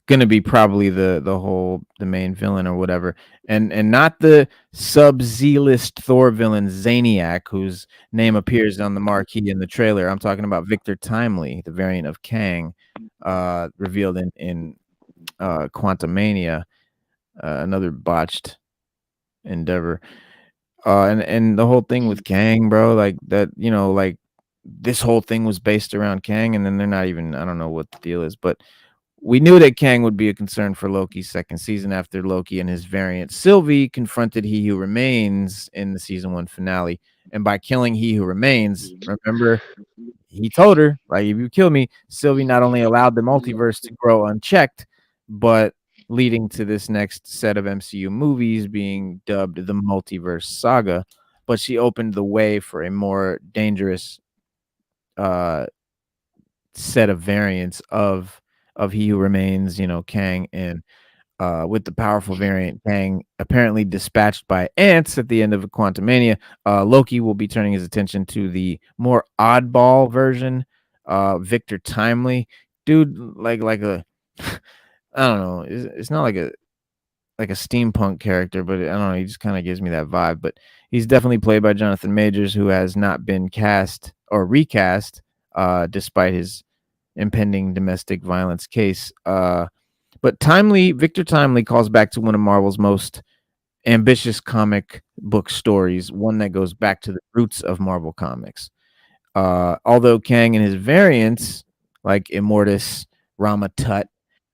gonna be probably the main villain or whatever, and not the sub-Z-list Thor villain Zaniac, whose name appears on the marquee in the trailer. I'm talking about Victor Timely, the variant of Kang, revealed in Quantumania, another botched endeavor. And the whole thing with Kang, bro, like that, like this whole thing was based around Kang, and then they're not even, I don't know what the deal is, but we knew that Kang would be a concern for Loki's second season after Loki and his variant Sylvie confronted He Who Remains in the season 1 finale. And by killing He Who Remains, remember, he told her, like, if you kill me, Sylvie not only allowed the multiverse to grow unchecked, but leading to this next set of MCU movies being dubbed the Multiverse Saga. But she opened the way for a more dangerous set of variants of He Who Remains, Kang, and with the powerful variant Kang apparently dispatched by ants at the end of Quantumania, Loki will be turning his attention to the more oddball version, Victor Timely, dude, like a I don't know, it's not like a steampunk character, but I don't know, he just kind of gives me that vibe. But he's definitely played by Jonathan Majors, who has not been cast or recast, despite his impending domestic violence case. But Victor Timely calls back to one of Marvel's most ambitious comic book stories, one that goes back to the roots of Marvel Comics. Although Kang and his variants, like Immortus, Rama Tut,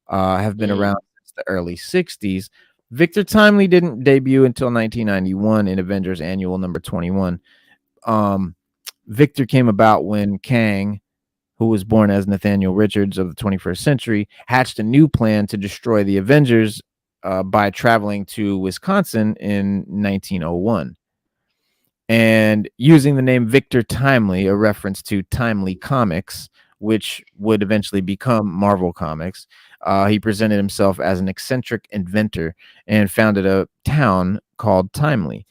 have been around since the early 60s, Victor Timely didn't debut until 1991 in Avengers Annual number 21. Victor came about when Kang, who was born as Nathaniel Richards of the 21st century, hatched a new plan to destroy the Avengers by traveling to Wisconsin in 1901. And using the name Victor Timely, a reference to Timely Comics, which would eventually become Marvel Comics, he presented himself as an eccentric inventor and founded a town called Timely.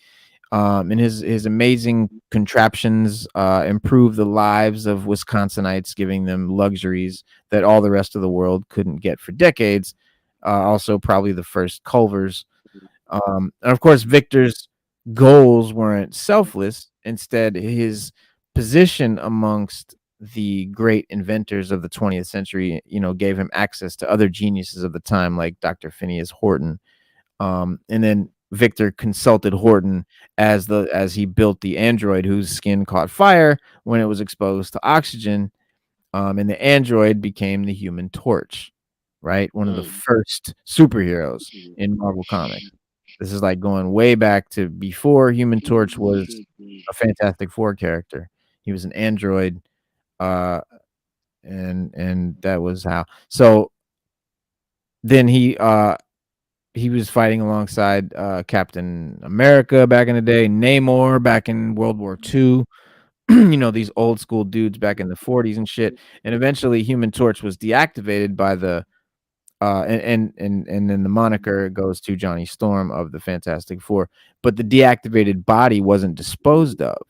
And his amazing contraptions improve the lives of Wisconsinites, giving them luxuries that all the rest of the world couldn't get for decades. Also, probably the first Culvers. And of course, Victor's goals weren't selfless. Instead, his position amongst the great inventors of the 20th century, gave him access to other geniuses of the time, like Dr. Phineas Horton. And then Victor consulted Horton as he built the android whose skin caught fire when it was exposed to oxygen. And the android became the Human Torch, right? One of the Mm. first superheroes in Marvel Comics. This is like going way back to before Human Torch was a Fantastic Four character. He was an android, uh, and that was how. So then he was fighting alongside Captain America back in the day, Namor back in World War II. These old school dudes back in the 40s and shit. And eventually, Human Torch was deactivated by the and then the moniker goes to Johnny Storm of the Fantastic Four. But the deactivated body wasn't disposed of.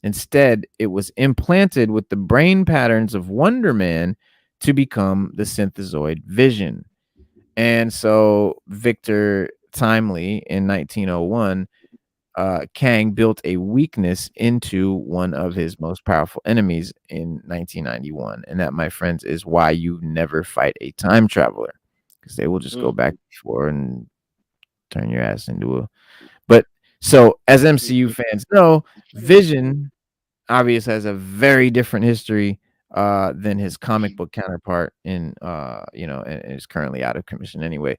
Instead, it was implanted with the brain patterns of Wonder Man to become the synthezoid Vision. And so Victor Timely in 1901, Kang built a weakness into one of his most powerful enemies in 1991. And that, my friends, is why you never fight a time traveler, because they will just go back before and turn your ass into a. But so, as MCU fans know, Vision obviously has a very different history than his comic book counterpart and is currently out of commission anyway.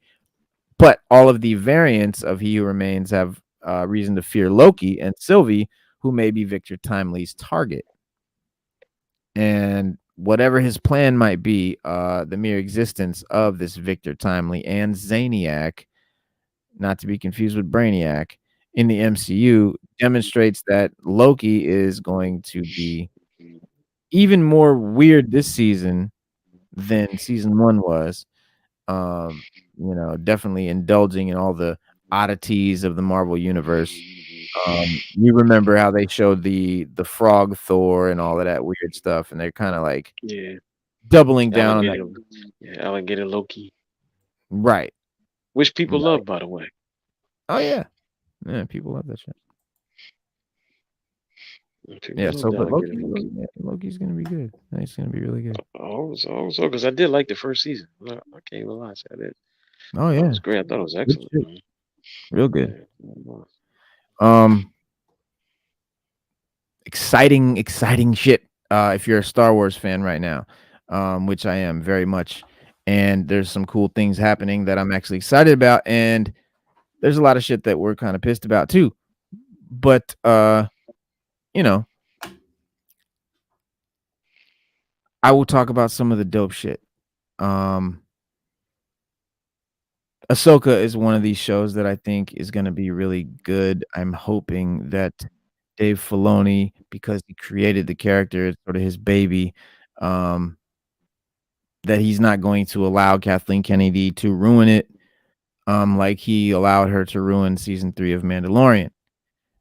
But all of the variants of He Who Remains have reason to fear Loki and Sylvie, who may be Victor Timely's target. And whatever his plan might be, the mere existence of this Victor Timely and Zaniac, not to be confused with Brainiac, in the MCU demonstrates that Loki is going to be even more weird this season than season 1 was. Definitely indulging in all the oddities of the Marvel universe. You remember how they showed the frog Thor and all of that weird stuff, and they're kind of like Yeah. doubling down on that. Yeah, alligator Loki. Right. Which people Right. love, by the way. Oh yeah. Yeah, people love that shit. Yeah, so but Loki's gonna be good. It's gonna be really good. Also, because I did like the first season. I can't even lie, I did. Oh yeah, It was great. I thought it was excellent. Real good. Yeah. Exciting shit. If you're a Star Wars fan right now, which I am very much, and there's some cool things happening that I'm actually excited about, and there's a lot of shit that we're kind of pissed about too. But I will talk about some of the dope shit. Ahsoka is one of these shows that I think is gonna be really good. I'm hoping that Dave Filoni, because he created the character, it's sort of his baby, that he's not going to allow Kathleen Kennedy to ruin it, like he allowed her to ruin season 3 of Mandalorian.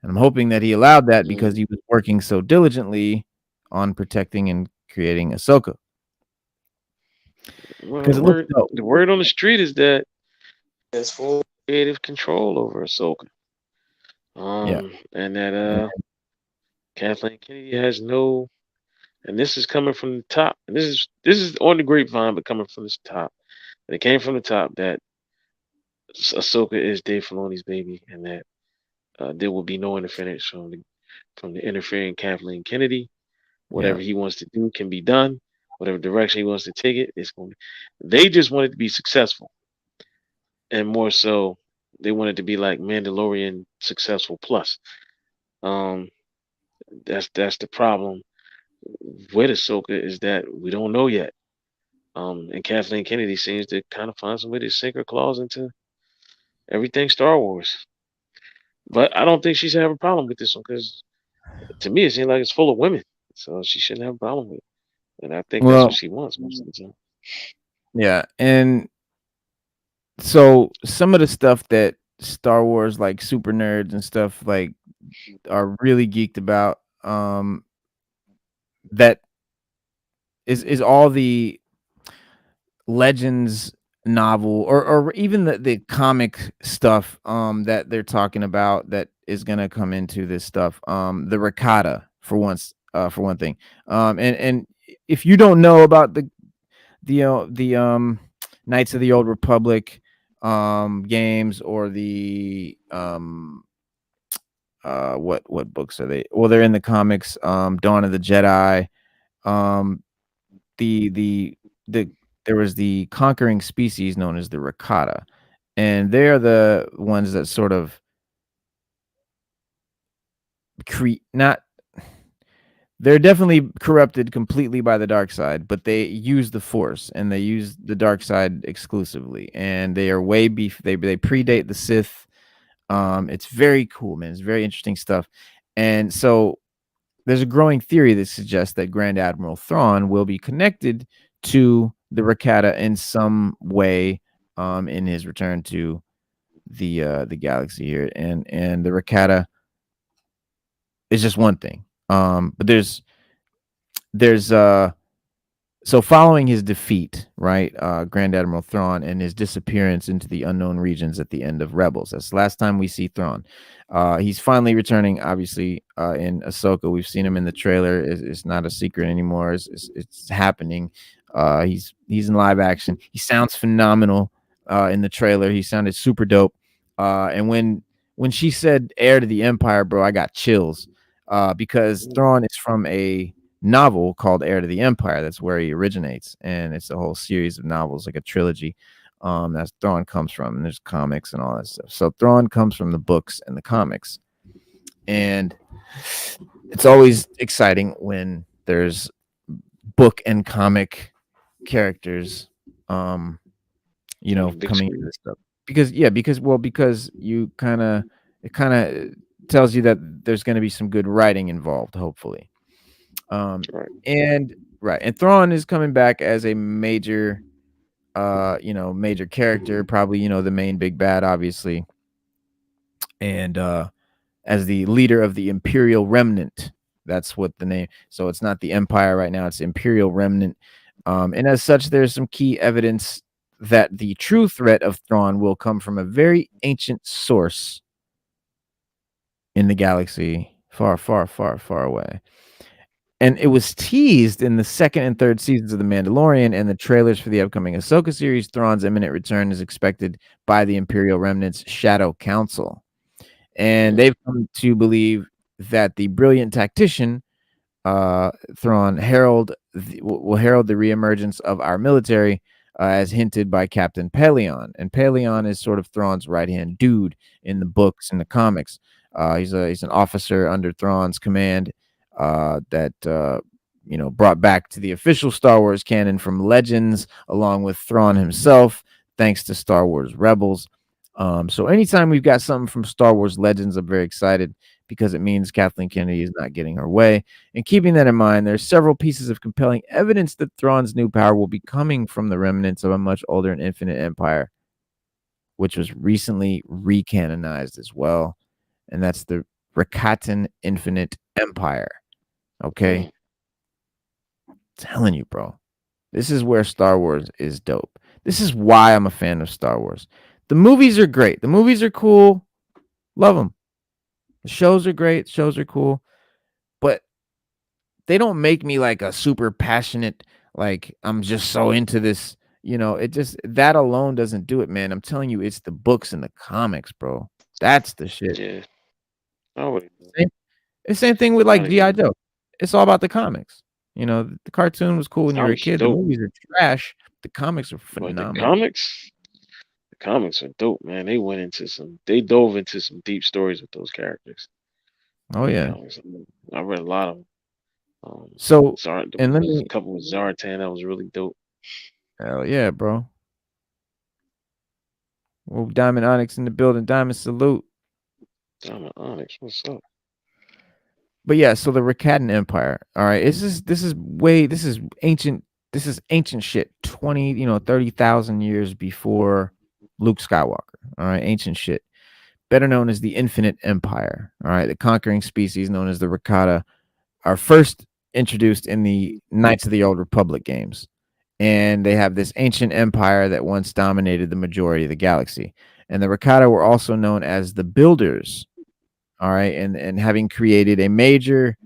And I'm hoping that he allowed that because he was working so diligently on protecting and creating Ahsoka. Well, Because it looks dope. the word on the street is that there's full creative control over Ahsoka. Yeah. And that Kathleen Kennedy has no, and this is coming from the top. And this is on the grapevine, but coming from the top. And it came from the top that Ahsoka is Dave Filoni's baby, and that there will be no interference from the interfering Kathleen Kennedy. Whatever he wants to do can be done. Whatever direction he wants to take it, it's going to. They just want it to be successful, and more so, they want it to be like Mandalorian successful plus. That's the problem with Ahsoka, is that we don't know yet. And Kathleen Kennedy seems to kind of find some way to sink her claws into everything Star Wars. But I don't think she should have a problem with this one, because to me it seems like it's full of women, so she shouldn't have a problem with it. And I think that's what she wants most of the time. Yeah, and so some of the stuff that Star Wars like super nerds and stuff like are really geeked about, that is all the Legends novel or even the comic stuff that they're talking about that is gonna come into this stuff. The Ricotta for one thing. And if you don't know about the Knights of the Old Republic games, or the what books are they? Well, they're in the comics. Dawn of the Jedi. Um, the there was the conquering species known as the Rakata, and they are the ones that sort of create not. They're definitely corrupted completely by the dark side, but they use the Force and they use the dark side exclusively, and they are they predate the Sith. It's very cool, man. It's very interesting stuff, and so there's a growing theory that suggests that Grand Admiral Thrawn will be connected to the Rakata in some way, in his return to the galaxy here, and the Rakata is just one thing. But there's so following his defeat, right, Grand Admiral Thrawn, and his disappearance into the unknown regions at the end of Rebels. That's the last time we see Thrawn. He's finally returning, obviously, in Ahsoka. We've seen him in the trailer. It's not a secret anymore. It's happening. He's in live action. He sounds phenomenal in the trailer. He sounded super dope. And when she said "heir to the Empire," bro, I got chills, because Thrawn is from a novel called Heir to the Empire. That's where he originates, and it's a whole series of novels, like a trilogy. That's Thrawn comes from, and there's comics and all that stuff. So Thrawn comes from the books and the comics, and it's always exciting when there's book and comic characters, coming into this stuff, because you it kind of tells you that there's going to be some good writing involved, hopefully. And Thrawn is coming back as a major major character, probably, the main big bad, obviously, and as the leader of the Imperial Remnant. That's what the name. So it's not the Empire right now, it's Imperial Remnant. And as such, there's some key evidence that the true threat of Thrawn will come from a very ancient source in the galaxy, far, far, far, far away. And it was teased in the second and third seasons of The Mandalorian and the trailers for the upcoming Ahsoka series. Thrawn's imminent return is expected by the Imperial Remnant's Shadow Council. And they've come to believe that the brilliant tactician, Thrawn, will herald the reemergence of our military, as hinted by Captain Pelion. And Pelion is sort of Thrawn's right-hand dude in the books and the comics. He's an officer under Thrawn's command, that brought back to the official Star Wars canon from Legends, along with Thrawn himself, thanks to Star Wars Rebels. So anytime we've got something from Star Wars Legends, I'm very excited, because it means Kathleen Kennedy is not getting her way. And keeping that in mind, there's several pieces of compelling evidence that Thrawn's new power will be coming from the remnants of a much older and infinite empire, which was recently recanonized as well. And that's the Rakatan Infinite Empire. Okay. Telling you, bro. This is where Star Wars is dope. This is why I'm a fan of Star Wars. The movies are great. The movies are cool. Love them. The shows are great. Shows are cool. But they don't make me like a super passionate, like I'm just so into this. It just, that alone doesn't do it, man. I'm telling you, it's the books and the comics, bro. That's the shit. Yeah. The same thing with like G.I. Joe. It's all about the comics. The cartoon was cool when you were a kid. The movies are trash. The comics are phenomenal. The comics are dope, man. They dove into some deep stories with those characters. Oh yeah. I read a lot of them. So, and let me a couple with Zartan that was really dope. Hell yeah, bro. Well, Diamond Onyx in the building. Diamond salute. Diamond Onyx, what's up? But yeah, so the Rakatan Empire. All right, this is ancient. This is ancient shit. 30,000 years before Luke Skywalker. All right, ancient shit. Better known as the Infinite Empire. All right, the conquering species known as the Rakata are first introduced in the Knights of the Old Republic games, and they have this ancient empire that once dominated the majority of the galaxy. And the Rakata were also known as the Builders. All right, and having created a major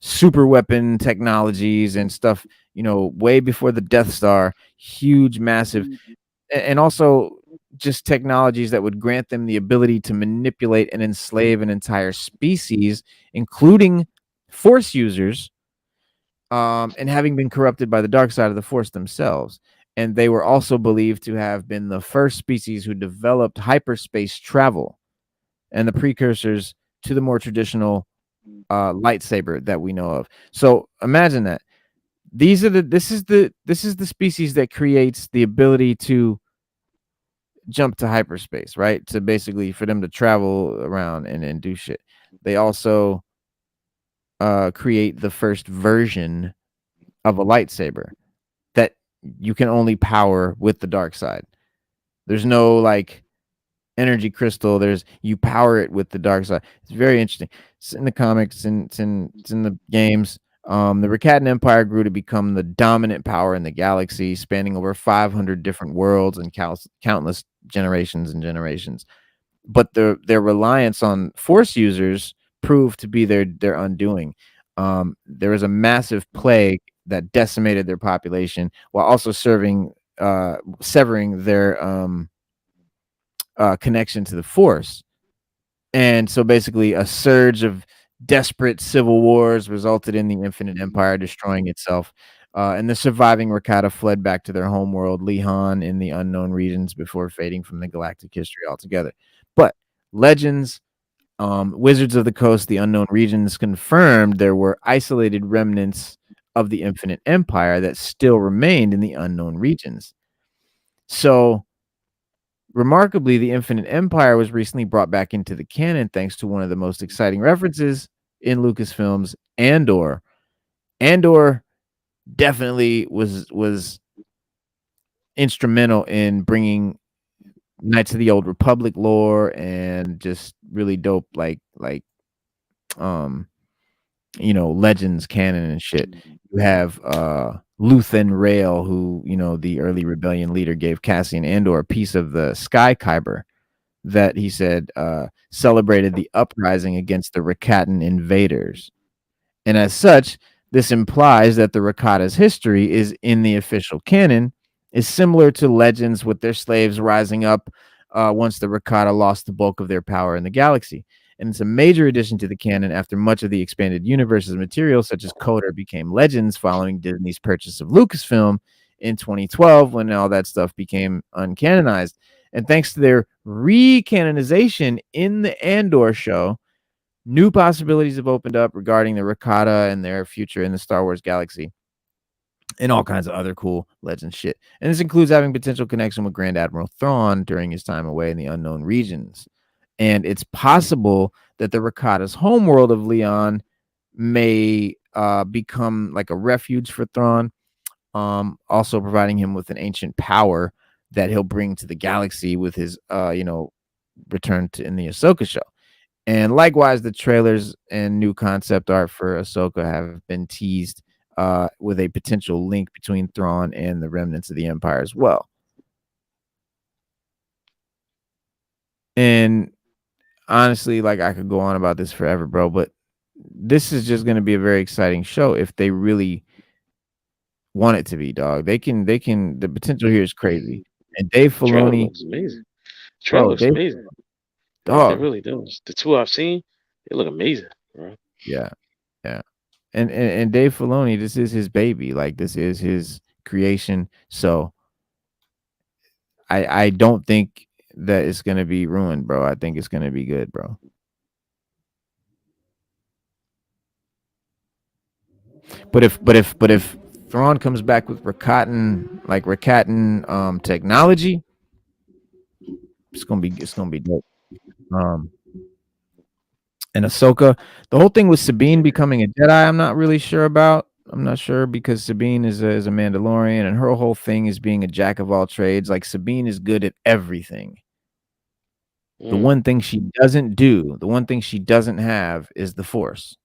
super weapon technologies and stuff, way before the Death Star, huge, massive, and also just technologies that would grant them the ability to manipulate and enslave an entire species, including Force users, and having been corrupted by the dark side of the Force themselves. And they were also believed to have been the first species who developed hyperspace travel and the precursors to the more traditional lightsaber that we know of. So imagine that. This is the species that creates the ability to jump to hyperspace, right? To basically for them to travel around and do shit. They also create the first version of a lightsaber that you can only power with the dark side. There's no like energy crystal. You power it with the dark side. It's very interesting. It's in the comics and it's in the games. The Rakatan Empire grew to become the dominant power in the galaxy, spanning over 500 different worlds and countless generations and generations. But their reliance on Force users proved to be their undoing. There was a massive plague that decimated their population while also severing their connection to the Force. And so basically a surge of desperate civil wars resulted in the Infinite Empire destroying itself. And the surviving Rakata fled back to their homeworld, Lihan, in the unknown regions before fading from the galactic history altogether. But legends, Wizards of the Coast, the unknown regions confirmed there were isolated remnants of the Infinite Empire that still remained in the unknown regions. So remarkably, the Infinite Empire was recently brought back into the canon thanks to one of the most exciting references in Lucasfilms, Andor. Andor definitely was instrumental in bringing Knights of the Old Republic lore and just really dope legends canon and shit. You have Luthen Rael, who, the early rebellion leader, gave Cassian Andor a piece of the Sky Kyber that he said celebrated the uprising against the Rakatan invaders. And as such, this implies that the Rakata's history is in the official canon is similar to legends with their slaves rising up once the Rakata lost the bulk of their power in the galaxy. And it's a major addition to the canon after much of the expanded universe's material, such as Coder, became legends following Disney's purchase of Lucasfilm in 2012 when all that stuff became uncanonized. And thanks to their recanonization in the Andor show, new possibilities have opened up regarding the Rakata and their future in the Star Wars galaxy and all kinds of other cool legend shit. And this includes having potential connection with Grand Admiral Thrawn during his time away in the unknown regions. And it's possible that the Rakata's homeworld of Leon may become like a refuge for Thrawn, also providing him with an ancient power that he'll bring to the galaxy with his, return to in the Ahsoka show. And likewise, the trailers and new concept art for Ahsoka have been teased with a potential link between Thrawn and the remnants of the Empire as well. And honestly, like I could go on about this forever, bro, but this is just going to be a very exciting show if they really want it to be, dog. They can the potential here is crazy. And Dave Trailer Filoni, looks amazing. Trailer looks amazing. It dog. really does. The two I've seen, they look amazing, bro. Yeah. Yeah. And Dave Filoni, this is his baby. Like this is his creation. So I don't think that it's gonna be ruined, bro. I think it's gonna be good, bro. But if Thrawn comes back with Rakatan technology, it's gonna be dope. And Ahsoka, the whole thing with Sabine becoming a Jedi, I'm not really sure about. I'm not sure because Sabine is a Mandalorian, and her whole thing is being a jack of all trades. Like Sabine is good at everything. The one thing she doesn't do, the one thing she doesn't have is the Force.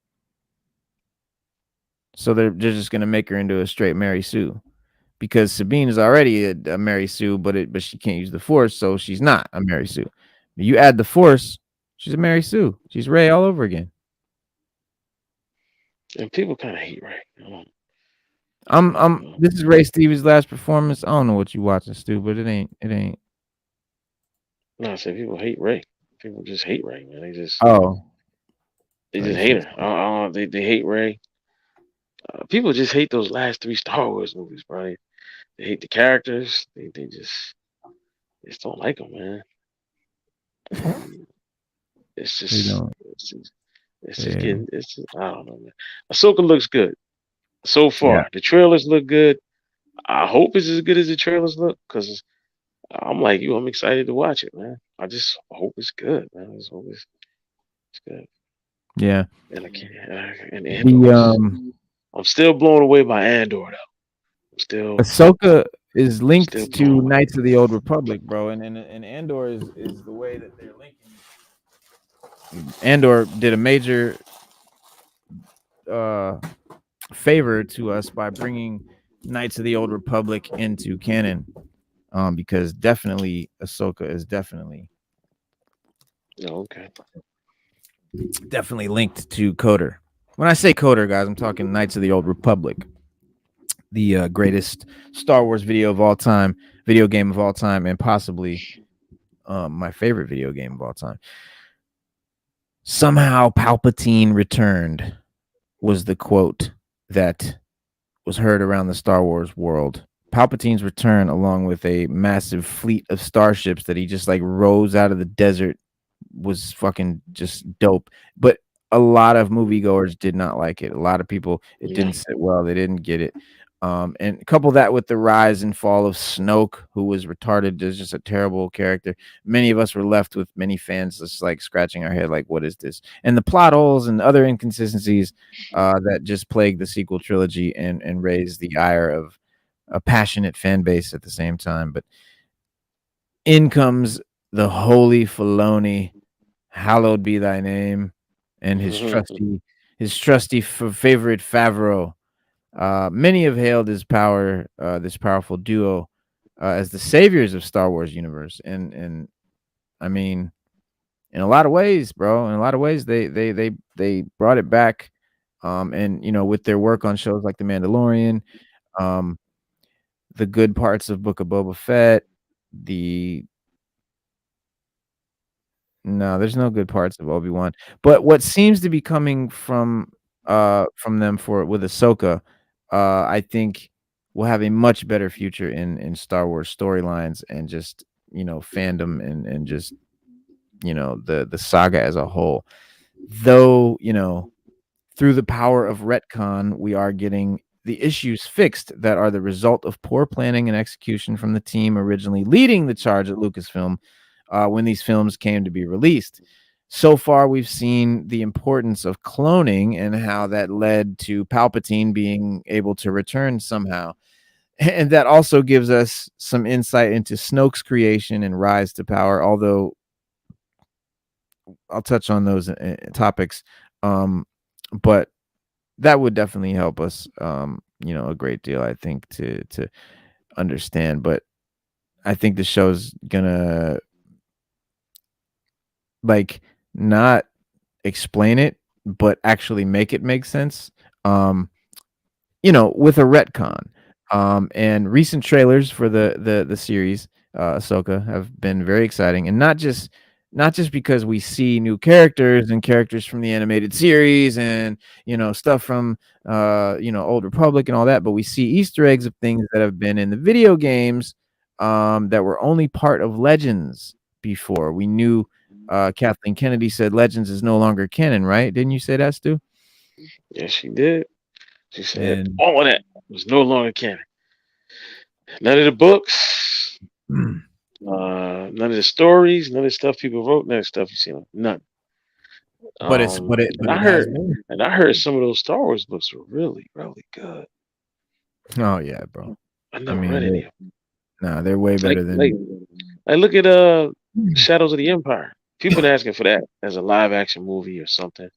So they're just gonna make her into a straight Mary Sue, because Sabine is already a Mary Sue, but she can't use the Force, so she's not a Mary Sue. You add the Force, she's a Mary Sue. She's Rey all over again. And people kind of hate Ray. I don't I'm. know. This is Ray Stevens' last performance. I don't know what you watching, Stu, but it ain't. It ain't. No, I said people hate Ray. People just hate Ray, man. Oh, They oh, just you hate said. her. They hate Ray. People just hate those last three Star Wars movies, bro. They hate the characters. They just don't like them, man. And it's You just know. it's just Yeah. getting I don't know, man. Ahsoka looks good so Yeah. far. The trailers look good. I hope it's as good as the trailers look, because I'm like you. I'm excited to watch it, man. I just hope it's good, man. I just hope it's good. Yeah. And I can't. And Andor The was. I'm still blown away by Andor, though. I'm Ahsoka is still linked blown to away. Knights of the Old Republic, bro, and Andor is the way that they're linking. Andor did a major uh favor to us by bringing Knights of the Old Republic into canon. Because definitely Ahsoka is No, okay. definitely linked to Coder. When I say Coder, guys, I'm talking Knights of the Old Republic, the greatest Star Wars video game of all time, and possibly my favorite video game of all time. Somehow Palpatine returned was the quote that was heard around the Star Wars world. Palpatine's return, along with a massive fleet of starships that he just like rose out of the desert, was fucking just dope. But a lot of moviegoers did not like it. A lot of people, it Yeah. didn't sit well. They didn't get it. And couple that with the rise and fall of Snoke, who was retarded, is just a terrible character. Many of us were left with many fans just like scratching our head, like, what is this? And the plot holes and other inconsistencies that just plagued the sequel trilogy and raised the ire of a passionate fan base at the same time. But in comes the holy Filoni, hallowed be thy name, and his trusty favorite Favreau. Many have hailed his power, this powerful duo, as the saviors of Star Wars universe, and I mean, in a lot of ways, bro. In a lot of ways, they brought it back, and with their work on shows like The Mandalorian, um, the good parts of Book of Boba Fett, the no, there's no good parts of Obi-Wan. But what seems to be coming from them for with Ahsoka, I think will have a much better future in Star Wars storylines and just, fandom and just, the saga as a whole. Though, through the power of retcon, we are getting the issues fixed that are the result of poor planning and execution from the team originally leading the charge at Lucasfilm when these films came to be released. So far, we've seen the importance of cloning and how that led to Palpatine being able to return somehow. And that also gives us some insight into Snoke's creation and rise to power, although I'll touch on those topics. But that would definitely help us, a great deal, I think, to understand. But I think the show's gonna like not explain it, but actually make it make sense. Um, with a retcon. And recent trailers for the series, Ahsoka, have been very exciting, and not just because we see new characters and characters from the animated series and stuff from Old Republic and all that, but we see Easter eggs of things that have been in the video games that were only part of Legends before. We knew Kathleen Kennedy said Legends is no longer canon, right? Didn't you say that, Stu? Yes, she did. She said And all of that was no longer canon. None of the books, none of the stories, none of the stuff people wrote, none of the stuff you see. None. but it's but it And but I it has heard, been. and I heard some of those Star Wars books were really, really good. Oh yeah, bro. I I never mean, read any of them. they're way Like, better like, than. like, look at Shadows of the Empire. People been asking for that as a live action movie or something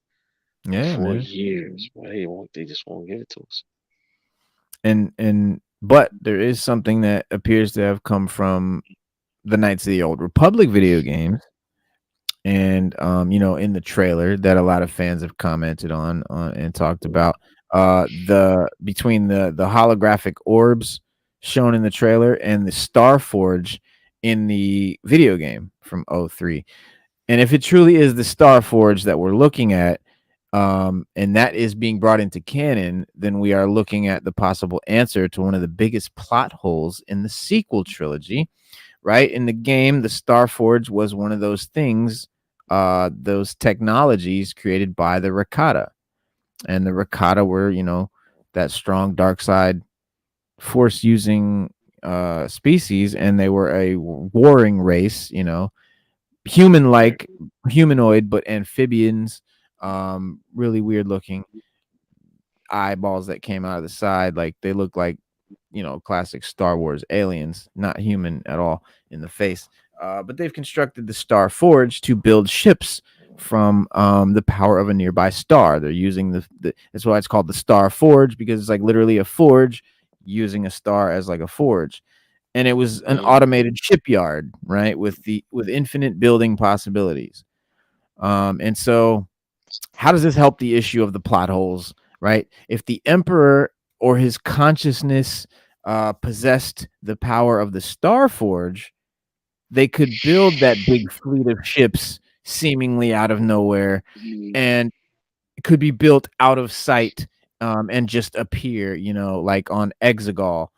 Yeah, for man. years. But they won't. They just won't give it to us. But there is something that appears to have come from the Knights of the Old Republic video games, and in the trailer that a lot of fans have commented on and talked about, the between the holographic orbs shown in the trailer and the Star Forge in the video game from '03. And if it truly is the Star Forge that we're looking at, and that is being brought into canon, then we are looking at the possible answer to one of the biggest plot holes in the sequel trilogy. Right, in the game, the Star Forge was one of those things, those technologies created by the Rakata, and the Rakata were, that strong dark side force using species, and they were a warring race, human Right. like, humanoid, but amphibians, really weird looking eyeballs that came out of the side. Like they look like, classic Star Wars aliens, not human at all in the face. But they've constructed the Star Forge to build ships from the power of a nearby star. They're using that's why it's called the Star Forge, because it's like literally a forge using a star as like a forge. And it was an Mm. automated shipyard, right, with infinite building possibilities. And so how does this help the issue of the plot holes, right? If the emperor or his consciousness possessed the power of the Star Forge, they could build that big fleet of ships seemingly out of nowhere, and it could be built out of sight, and just appear, like on Exegol.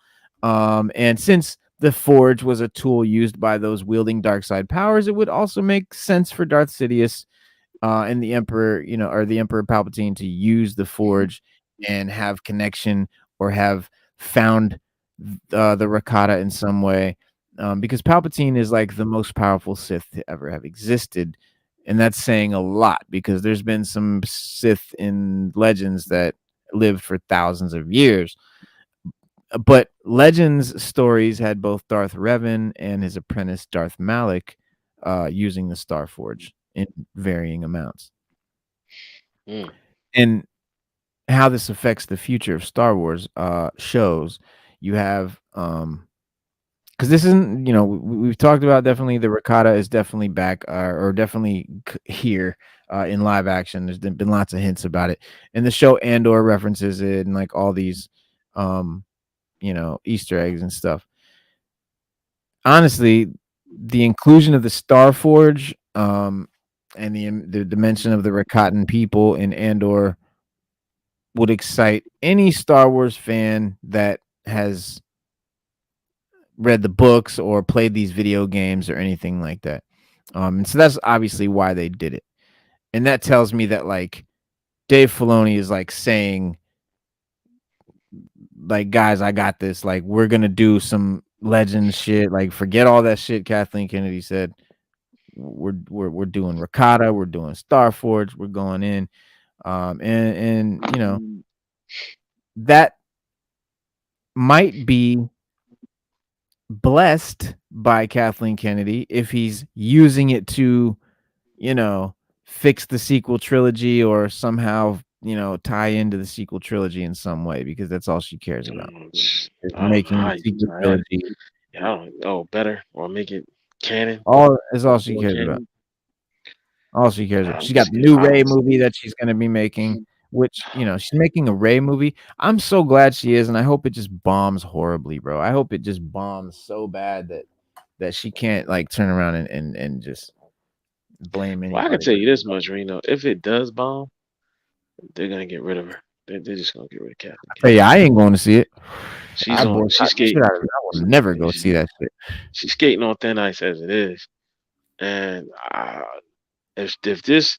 And since the Forge was a tool used by those wielding dark side powers, it would also make sense for Darth Sidious and the Emperor, or the Emperor Palpatine, to use the Forge and have connection, or have found the Rakata in some way, because Palpatine is like the most powerful Sith to ever have existed, and that's saying a lot because there's been some Sith in Legends that lived for thousands of years. But Legends stories had both Darth Revan and his apprentice Darth Malik using the Star Forge in varying amounts. Mm. And how this affects the future of Star Wars shows, you have because this isn't, we've talked about, definitely the Rakata is definitely back, or definitely here in live action. There's been lots of hints about it, and the show Andor references it, and like all these um Easter eggs and stuff. Honestly, the inclusion of the Star Forge, and the dimension of the Rakatan people in Andor would excite any Star Wars fan that has read the books or played these video games or anything like that. And so that's obviously why they did it. And that tells me that like Dave Filoni is like saying, like, guys, I got this. Like, we're gonna do some legend shit. Like, forget all that shit Kathleen Kennedy said. We're doing Rakata, we're doing Star Forge, we're going in. And that might be blessed by Kathleen Kennedy if he's using it to, you know, fix the sequel trilogy, or somehow, tie into the sequel trilogy in some way, because that's all she cares about, is I don't know making how the you can sequel try that. trilogy. Yeah, I don't know better or make it canon, All is all she more cares about. canon. All she cares about. I'm She got the scared. new I Ray don't. movie that she's gonna be making, which, she's making a Ray movie. I'm so glad she is, and I hope it just bombs horribly, bro. I hope it just bombs so bad that she can't like turn around and just blame Well, I can anybody tell but you this herself. much, Reno. If it does bomb, they're gonna get rid of her. They're just gonna get rid of Kathleen I tell you, Kennedy. I ain't going to see it. She's I on. boycott She's the shit skating. out of it. I will never go see that shit. She's skating on thin ice as it is. And if this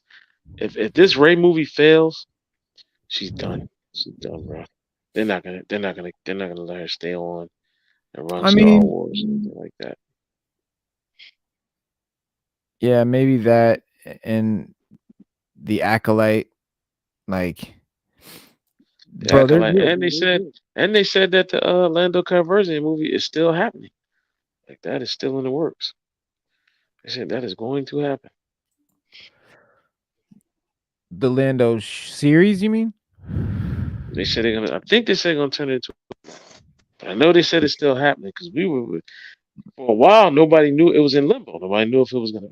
if this Ray movie fails, she's done. She's done, bro. They're not gonna let her stay on and run I Star mean, Wars or anything like that. yeah, maybe that, and the Acolyte, like, The bro, Acolyte, and they said that the Lando Calrissian movie is still happening. Like that is still in the works. They said that is going to happen. the Lando series, you mean? They said they're gonna. I think they said they're gonna turn it into. But I know they said it's still happening because we were for a while. Nobody knew it was in limbo. Nobody knew if it was gonna.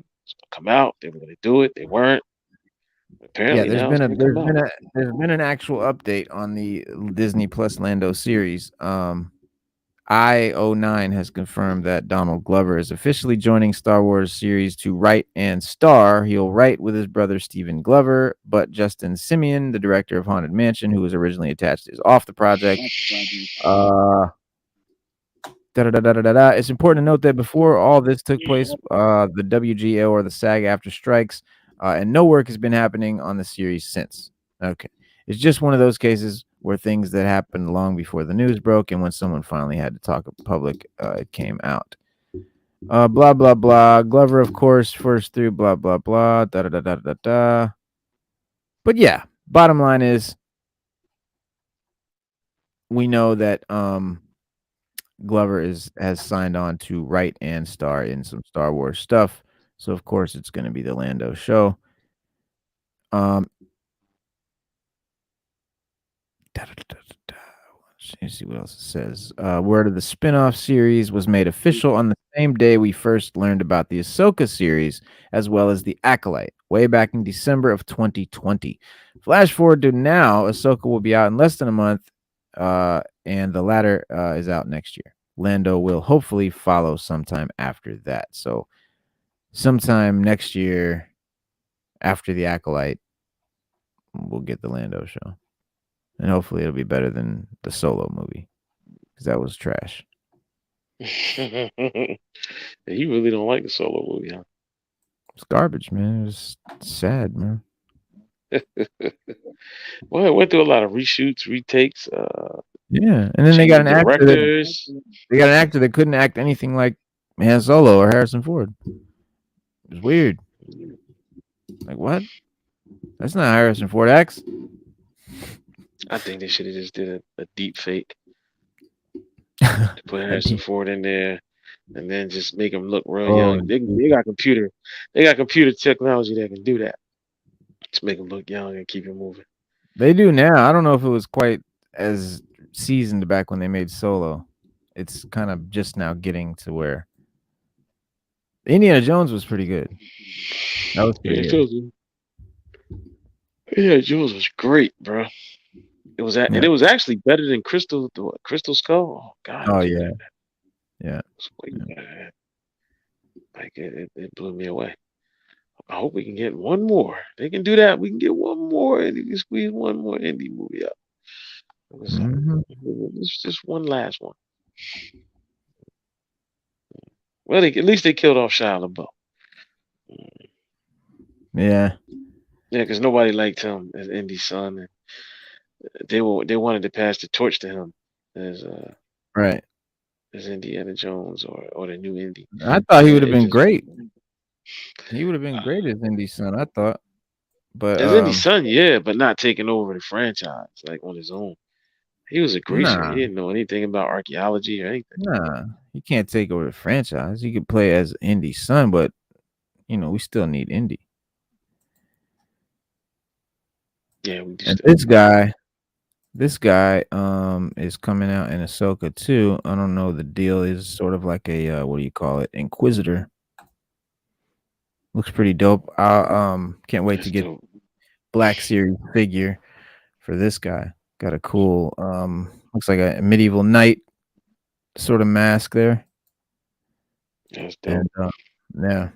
come out. They were going to do it. They weren't. Yeah, Apparently now it's going to come out. there's been an actual update on the Disney Plus Lando series. I09 has confirmed that Donald Glover is officially joining Star Wars series to write and star. He'll write with his brother Stephen Glover, but Justin Simeon, the director of Haunted Mansion, who was originally attached, is off the project. It's important to note that before all this took place, the WGA or the SAG-AFTRA strikes, and no work has been happening on the series since. Okay. It's just one of those cases where things that happened long before the news broke, and when someone finally had to talk in public, it came out. Blah, blah, blah. Glover, of course, first through blah, blah, blah. Da, da, da, da, da, da. But yeah, bottom line is we know that Glover has signed on to write and star in some Star Wars stuff. So of course it's going to be the Lando show. Let's see what else it says. Word of the spin-off series was made official on the same day we first learned about the Ahsoka series, as well as the Acolyte, way back in December of 2020. Flash forward to now, Ahsoka will be out in less than a month, and the latter is out next year. Lando will hopefully follow sometime after that. So sometime next year, after the Acolyte, we'll get the Lando show. And hopefully it'll be better than the Solo movie, because that was trash. You really don't like the Solo movie, huh? It's garbage, man. It was sad, man. Well, it went through a lot of reshoots, retakes, Yeah, and then they got an actor directors. that couldn't act anything like Han Solo or Harrison Ford. It was weird. Like, what? That's not Harrison Ford acts. I think they should have just did a deep fake. Put Harrison Ford in there, and then just make him look real young. They got computer technology that can do that. Just make him look young and keep him moving. They do now. I don't know if it was quite as seasoned back when they made Solo. It's kind of just now getting to where Indiana Jones was pretty good. That was pretty good. Yeah, Jones was great, bro. It was and it was actually better than Crystal Skull. Oh God. Oh yeah. Yeah. It was way better. Like it blew me away. I hope we can get one more. They can do that. We can get one more, and you can squeeze one more indie movie up. It's just one last one. Well, at least they killed off Shia LaBeouf. Yeah. Yeah, because nobody liked him as Indy's son, and they wanted to pass the torch to him as right as Indiana Jones or the new Indy. I thought he would have been great. He would have been great as Indy's son, I thought. But as Indy's son, yeah, but not taking over the franchise like on his own. He was a greaser. He didn't know anything about archaeology or anything. Nah, he can't take over the franchise. He could play as Indy's son, but we still need Indy. Yeah, we do. And this guy is coming out in Ahsoka too. I don't know. The deal is sort of like a what do you call it? Inquisitor. Looks pretty dope. I can't wait to get Black Series figure for this guy. Got a cool looks like a medieval knight sort of mask there. That's dope. And yeah.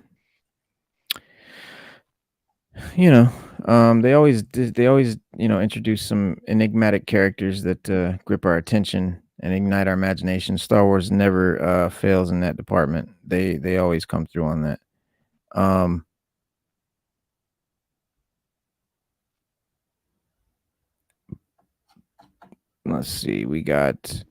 They always introduce some enigmatic characters that grip our attention and ignite our imagination. Star Wars never fails in that department. They always come through on that. Let's see. We got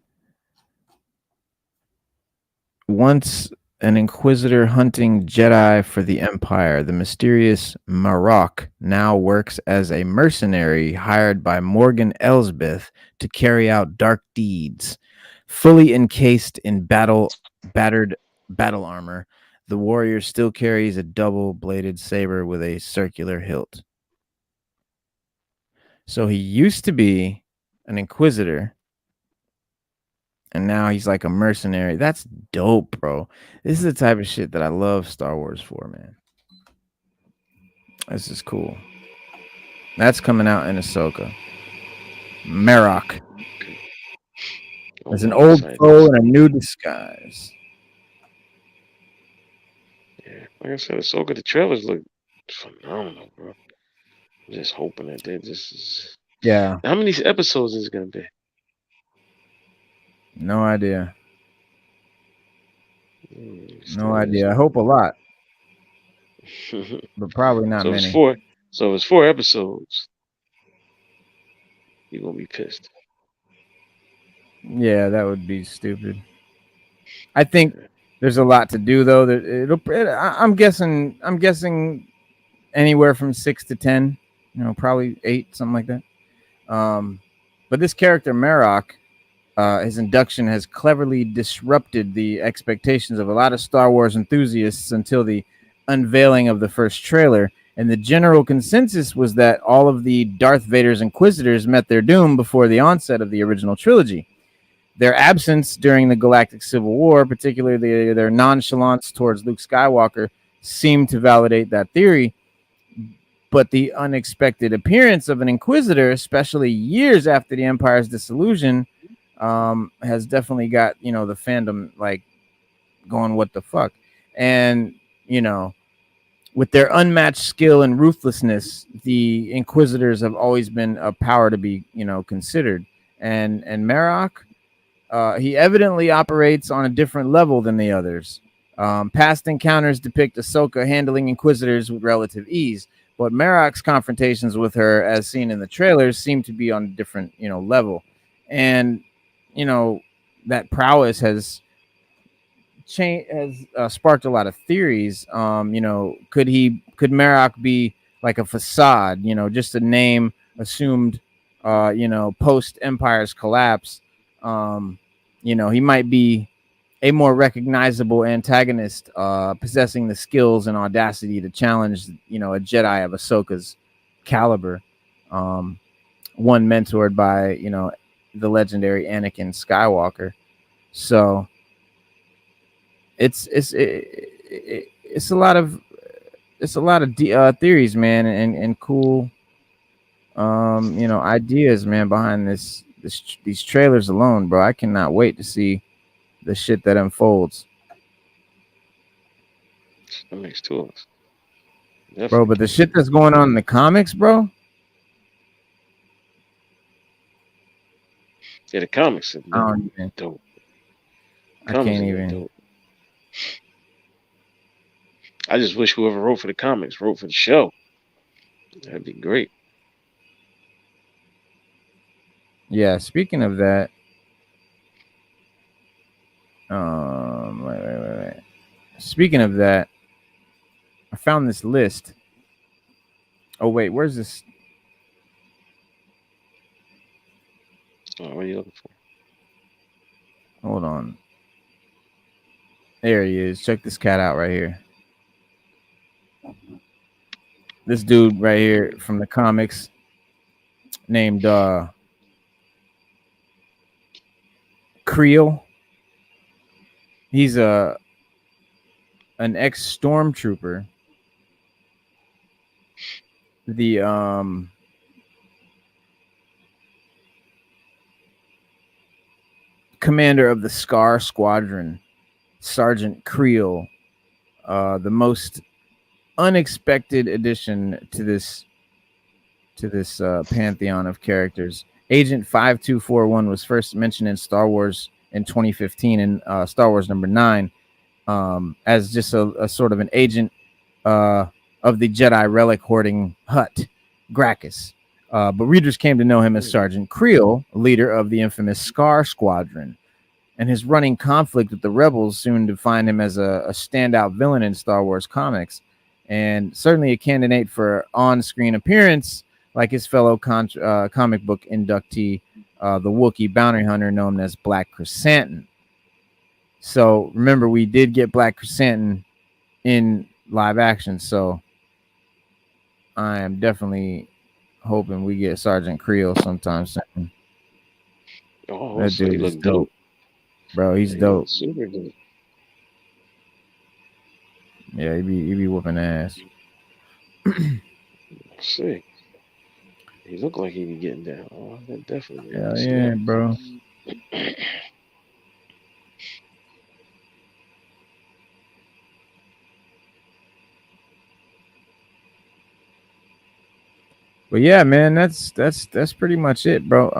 once an Inquisitor hunting Jedi for the Empire, the mysterious Marok now works as a mercenary hired by Morgan Elsbeth to carry out dark deeds. Fully encased in battered battle armor, the warrior still carries a double-bladed saber with a circular hilt. So he used to be an Inquisitor, and now he's like a mercenary. That's dope, bro. This is the type of shit that I love Star Wars for, man. This is cool. That's coming out in Ahsoka. Marok. Okay. As Oh, an I'm old excited to foe in see a it. new disguise. Yeah, like I said, Ahsoka, the trailers look phenomenal, bro. I'm just hoping that they just is. Yeah, How many episodes is it gonna be? no idea. No Still is, idea. I man. hope a lot, but probably not So it's many. four. So it's 4 episodes. You're gonna be pissed. Yeah, that would be stupid. I think Yeah. there's a lot to do though. I'm guessing. I'm guessing anywhere from 6 to 10. You know, probably 8, something like that. Um, but this character Marok, his induction has cleverly disrupted the expectations of a lot of Star Wars enthusiasts until the unveiling of the first trailer. And the general consensus was that all of the Darth Vader's Inquisitors met their doom before the onset of the original trilogy. Their absence during the Galactic Civil War, particularly their nonchalance towards Luke Skywalker, seemed to validate that theory. But the unexpected appearance of an Inquisitor, especially years after the Empire's dissolution, has definitely got the fandom like going what the fuck, and you know with their unmatched skill and ruthlessness, the Inquisitors have always been a power to be considered. And Marok, he evidently operates on a different level than the others. Past encounters depict Ahsoka handling Inquisitors with relative ease, but Marok's confrontations with her, as seen in the trailers, seem to be on a different, level. And you know that prowess has sparked a lot of theories. Could Marok be like a facade? Just a name assumed. Post Empire's collapse. He might be a more recognizable antagonist, possessing the skills and audacity to challenge, a Jedi of Ahsoka's caliber. Um, One mentored by, the legendary Anakin Skywalker. So it's a lot of theories, man, and cool ideas, man, behind these trailers alone, bro. I cannot wait to see the shit that unfolds, That makes 2 of us. bro. Definitely But the can't shit wait. that's going on in the comics, bro, Yeah, the comics have I been don't even. dope. I Comics can't have been even. dope. I just wish whoever wrote for the comics wrote for the show. That'd be great. Yeah. Speaking of that, wait. Speaking of that, I found this list. Oh wait, where's this? Oh, what are you looking for? Hold on. There he is. Check this cat out right here. This dude right here from the comics named Creel. He's an ex stormtrooper. The commander of the Scar Squadron, Sergeant Creel. The most unexpected addition to this pantheon of characters. Agent 5241 was first mentioned in Star Wars in 2015 in Star Wars number 9, as just a sort of an agent of the Jedi relic hoarding Hut, Gracchus. But readers came to know him as Sergeant Creel, leader of the infamous Scar Squadron. And his running conflict with the rebels soon defined him as a standout villain in Star Wars comics, and certainly a candidate for on-screen appearance, like his fellow comic book inductee, the Wookiee bounty hunter known as Black Chrysanthemum. So remember, we did get Black Chrysanthemum in live action, so I am definitely hoping we get Sergeant Creel sometime soon. Oh, That so he dude is looked dope, dope. bro. He's He looked dope. super dope. Yeah, he be whooping ass. See, he looked like he be getting down. Oh, I definitely want Hell to see yeah, that. bro. But yeah, man, that's pretty much it, bro.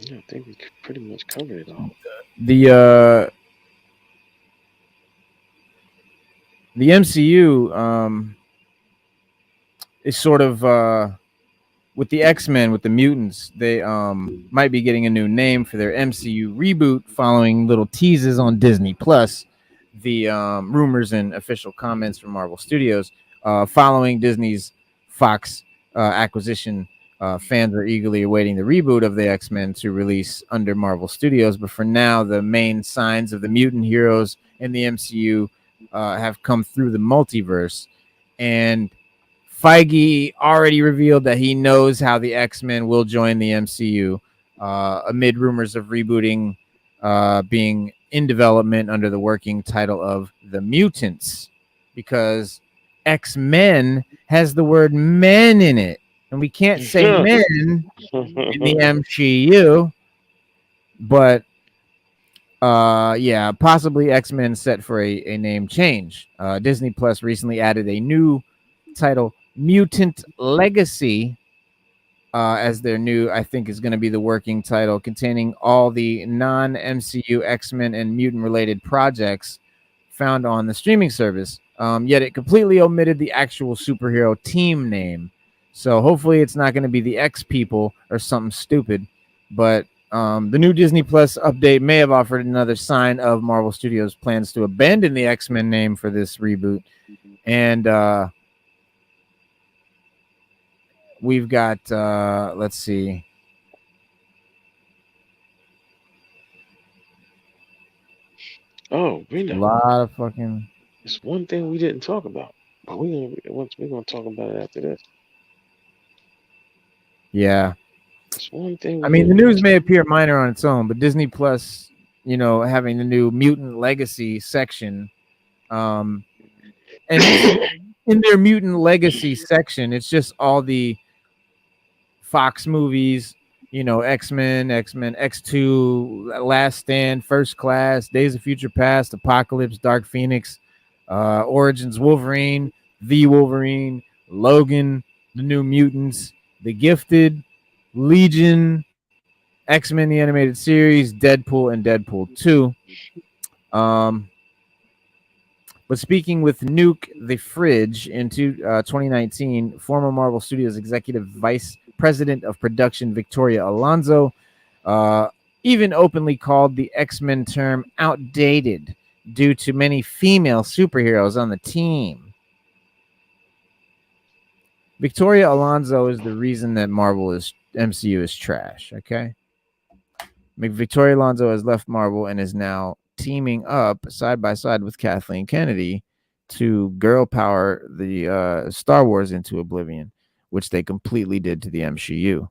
Yeah, I think we pretty much covered it all. The uh the MCU is sort of with the X-Men, with the mutants, they might be getting a new name for their MCU reboot following little teases on Disney Plus. The rumors and official comments from Marvel Studios following Disney's Fox acquisition. Fans are eagerly awaiting the reboot of the X-Men to release under Marvel Studios. But for now, the main signs of the mutant heroes in the MCU have come through the multiverse, and Feige already revealed that he knows how the X-Men will join the MCU, amid rumors of rebooting being in development under the working title of The Mutants, because X-Men has the word men in it, and we can't say men in the MCU, but yeah, possibly X-Men set for a name change. Disney Plus recently added a new title, Mutant Legacy, as their new, I think is going to be the working title, containing all the non-MCU X-Men and mutant-related projects found on the streaming service. Yet it completely omitted the actual superhero team name. So hopefully it's not going to be the X People or something stupid. But the new Disney Plus update may have offered another sign of Marvel Studios' plans to abandon the X-Men name for this reboot. And we've got, let's see. Oh, A Reno. lot of fucking. It's one thing we didn't talk about, but we're gonna talk about it after this. Yeah. It's one thing I we mean, didn't the really news may talk. appear minor on its own, but Disney Plus, having the new Mutant Legacy section, um, and this is in their Mutant Legacy section. It's just all the Fox movies, X-Men, X2, Last Stand, First Class, Days of Future Past, Apocalypse, Dark Phoenix, Origins Wolverine, The Wolverine, Logan, The New Mutants, The Gifted, Legion, X-Men the Animated Series, Deadpool, and Deadpool 2. Um, but speaking with Nuke the Fridge in 2019, former Marvel Studios executive vice president of production Victoria Alonso uh, even openly called the X-Men term outdated due to many female superheroes on the team. Victoria Alonso is the reason that Marvel is MCU is trash. Okay, Victoria Alonso has left Marvel and is now teaming up side by side with Kathleen Kennedy to girl power the Star Wars into oblivion, which they completely did to the MCU.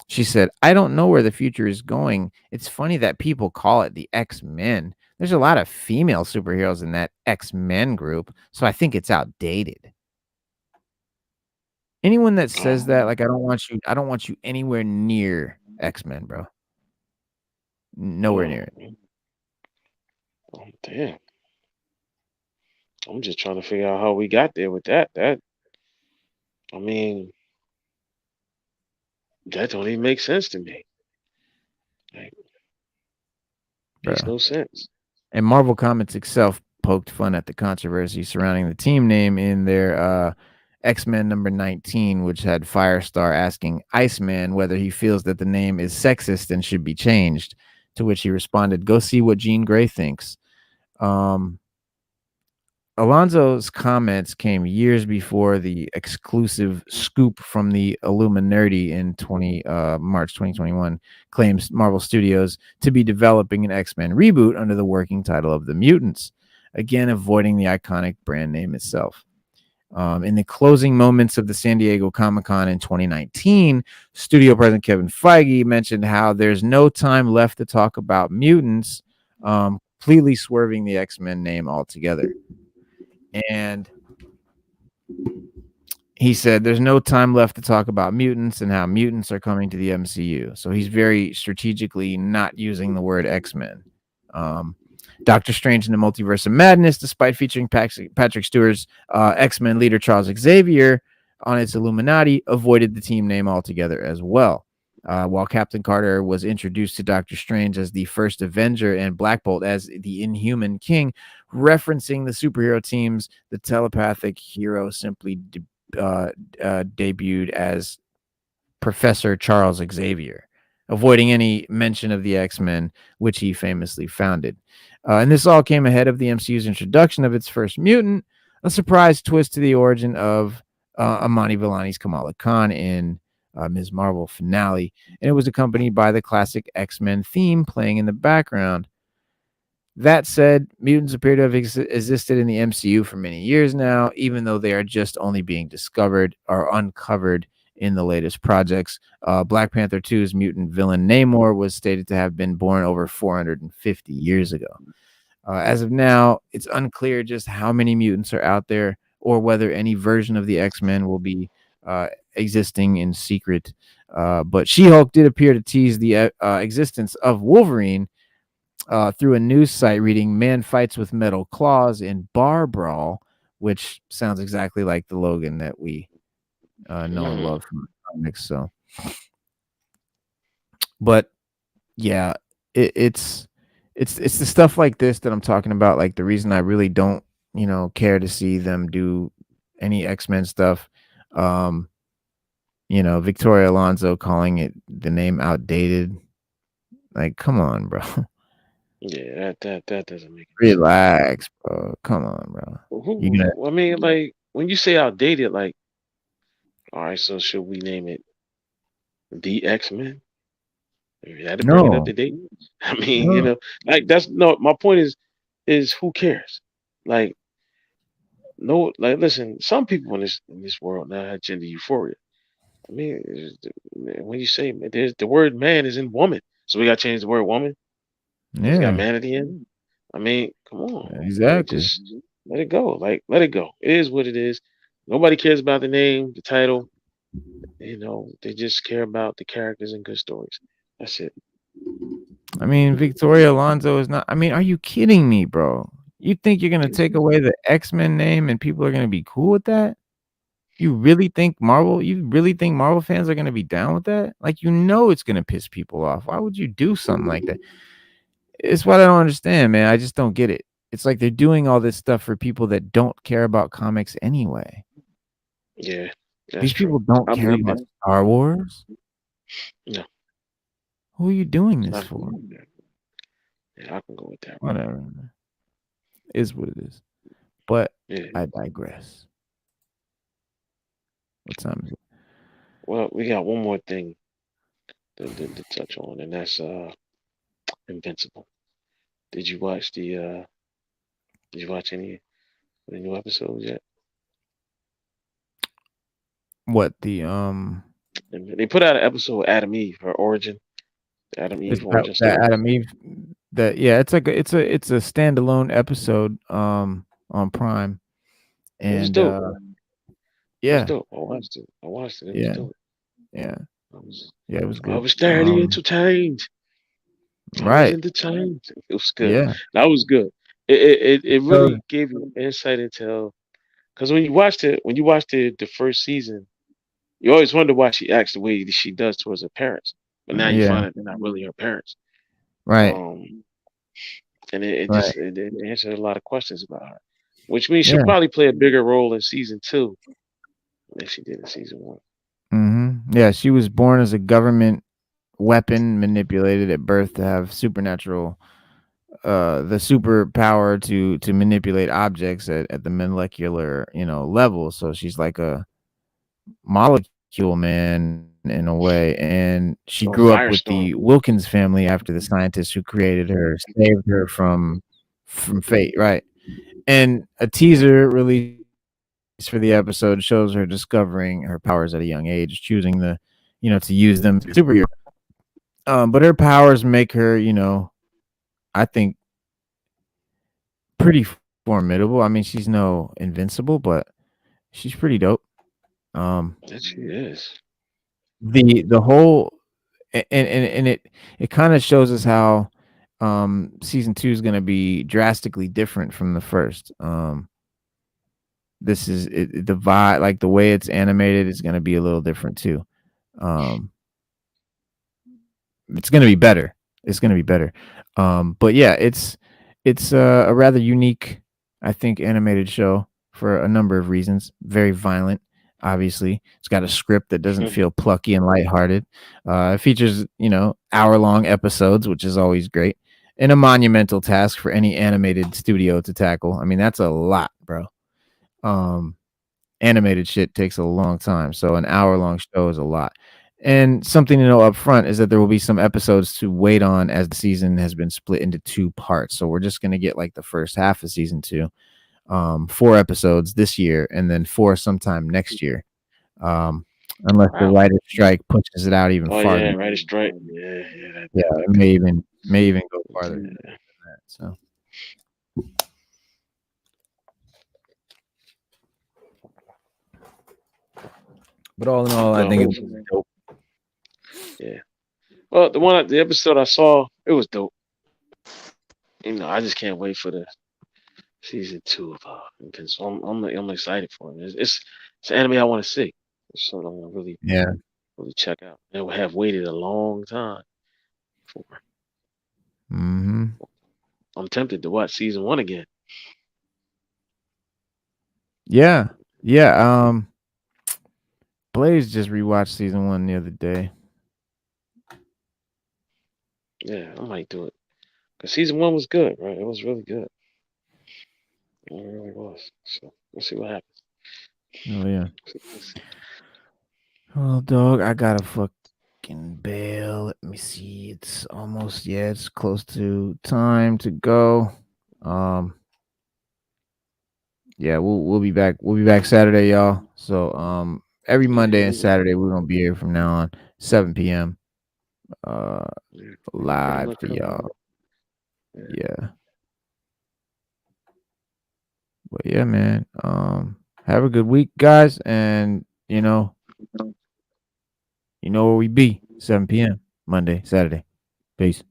She said, I don't know where the future is going. It's funny that people call it the X-Men. There's a lot of female superheroes in that X-Men group, so I think it's outdated. Anyone that says that, like, I don't want you anywhere near X-Men, bro. Nowhere near it. Oh, damn. I'm just trying to figure out how we got there with that. I mean, that don't even make sense to me. Like, makes Bro. no sense. And Marvel Comics itself poked fun at the controversy surrounding the team name in their X-Men number 19, which had Firestar asking Iceman whether he feels that the name is sexist and should be changed, to which he responded, go see what Jean Grey thinks. Alonso's comments came years before the exclusive scoop from the Illuminati in March 2021 claims Marvel Studios to be developing an X-Men reboot under the working title of The Mutants, again avoiding the iconic brand name itself. In the closing moments of the San Diego Comic-Con in 2019, studio president Kevin Feige mentioned how there's no time left to talk about mutants, completely swerving the X-Men name altogether. And he said there's no time left to talk about mutants and how mutants are coming to the MCU. So he's very strategically not using the word X-Men. Doctor Strange in the Multiverse of Madness, despite featuring Patrick Stewart's X-Men leader Charles Xavier on its Illuminati, avoided the team name altogether as well. While Captain Carter was introduced to Doctor Strange as the first Avenger and Black Bolt as the Inhuman King, referencing the superhero teams, the telepathic hero simply debuted as Professor Charles Xavier, avoiding any mention of the X-Men, which he famously founded. And this all came ahead of the MCU's introduction of its first mutant, a surprise twist to the origin of Amani Villani's Kamala Khan in Ms. Marvel finale, and it was accompanied by the classic X-Men theme playing in the background. That said, mutants appear to have existed in the MCU for many years now, even though they are just only being discovered or uncovered in the latest projects. Black Panther 2's mutant villain Namor was stated to have been born over 450 years ago. As of now, it's unclear just how many mutants are out there or whether any version of the X-Men will be existing in secret. But She-Hulk did appear to tease the existence of Wolverine through a news site reading "Man fights with metal claws in bar brawl," which sounds exactly like the Logan that we know and love from the comics. So, but yeah, it's the stuff like this that I'm talking about. Like the reason I really don't, care to see them do any X-Men stuff. Victoria Alonso calling it the name outdated. Like, come on, bro. Yeah, that doesn't make any sense. Relax, bro. Come on, bro. You gonna I mean, like when you say outdated, like, all right, so should we name it the X-Men? You had to bring it up no, to date. I mean, no, like that's no. My point is who cares? Like, no, like listen. Some people in this world now have gender euphoria. I mean, when you say there's the word man is in woman, so we got to change the word woman because it got yeah, man at the end. I mean, come on, like exactly. just let it go. Like let it go. It is what it is. Nobody cares about the name, the title. They just care about the characters and good stories. That's it. I mean, Victoria Alonso is not. I mean, are you kidding me, bro? You think you're gonna take away the X-Men name and people are gonna be cool with that? You really think Marvel? You really think Marvel fans are gonna be down with that? Like, it's gonna piss people off. Why would you do something like that? It's what I don't understand, man. I just don't get it. It's like they're doing all this stuff for people that don't care about comics anyway. Yeah, that's These true. people don't I care believe about that. Star Wars. No, Who are you doing I this can go for? with that. Yeah, I can go with that. Whatever. Is what it is. But Yeah. I digress. What time is it? Well, we got one more thing to touch on, and that's Invincible. Did you watch the? Did you watch any of the new episodes yet? What the And they put out an episode Adam Eve, her origin, the Adam is Eve that origin that story. Adam Eve that yeah, it's a standalone episode on Prime It was and dope. It was yeah, dope. I watched it. I watched it. It was yeah, dope. yeah, I was yeah, it was I good. was thoroughly entertained. I was Right. entertained. It was good. Yeah. That was good. It So, really gave you insight into because when you watched the first season, you always wonder why she acts the way that she does towards her parents. But now you yeah, find out they're not really her parents. right, Um, and it right. just it answered a lot of questions about her, which means she'll Yeah. probably play a bigger role in season two than she did in season one. Yeah, she was born as a government weapon manipulated at birth to have supernatural the superpower to manipulate objects at the molecular, level. So she's like a molecule man in a way. And she Or grew up with the Firestorm. Wilkins family after the scientists who created her saved her from fate, right? And a teaser released for the episode shows her discovering her powers at a young age, choosing to use them to be a superhero. But her powers make her, I think, pretty formidable. I mean, she's no Invincible, but she's pretty dope. That she is. The whole and it kind of shows us how season 2 is going to be drastically different from the first. This is the vibe, like the way it's animated is going to be a little different too. It's going to be better. It's going to be better. But yeah, it's a rather unique, I think, animated show for a number of reasons. Very violent, obviously. It's got a script that doesn't feel plucky and lighthearted. It features, hour-long episodes, which is always great, and a monumental task for any animated studio to tackle. I mean, that's a lot, bro. Animated shit takes a long time, so an hour-long show is a lot. And something to know up front is that there will be some episodes to wait on, as the season has been split into 2 parts. So we're just going to get like the first half of season 2, 4 episodes this year, and then 4 sometime next year, unless the writer's strike pushes it out even farther. Yeah, writer's strike. Yeah, it may even go farther than that. So. But all in all, I think it was dope. Yeah. Well, the episode I saw, it was dope. I just can't wait for the season 2 of because I'm excited for it. It's an anime I want to see. It's something I'm gonna really check out. And we have waited a long time for. I'm tempted to watch season 1 again. Yeah. Blaze just rewatched season 1 the other day. Yeah, I might do it. Because season 1 was good, right? It was really good. It really was. So we'll see what happens. Oh yeah. Well, dog, I gotta fucking bail. Let me see. It's almost it's close to time to go. Yeah, we'll be back. We'll be back Saturday, y'all. So every Monday and Saturday we're gonna be here from now on, 7 p.m. Live for y'all. Yeah. But yeah, man. Have a good week, guys, and you know where we be, 7 p.m. Monday, Saturday. Peace.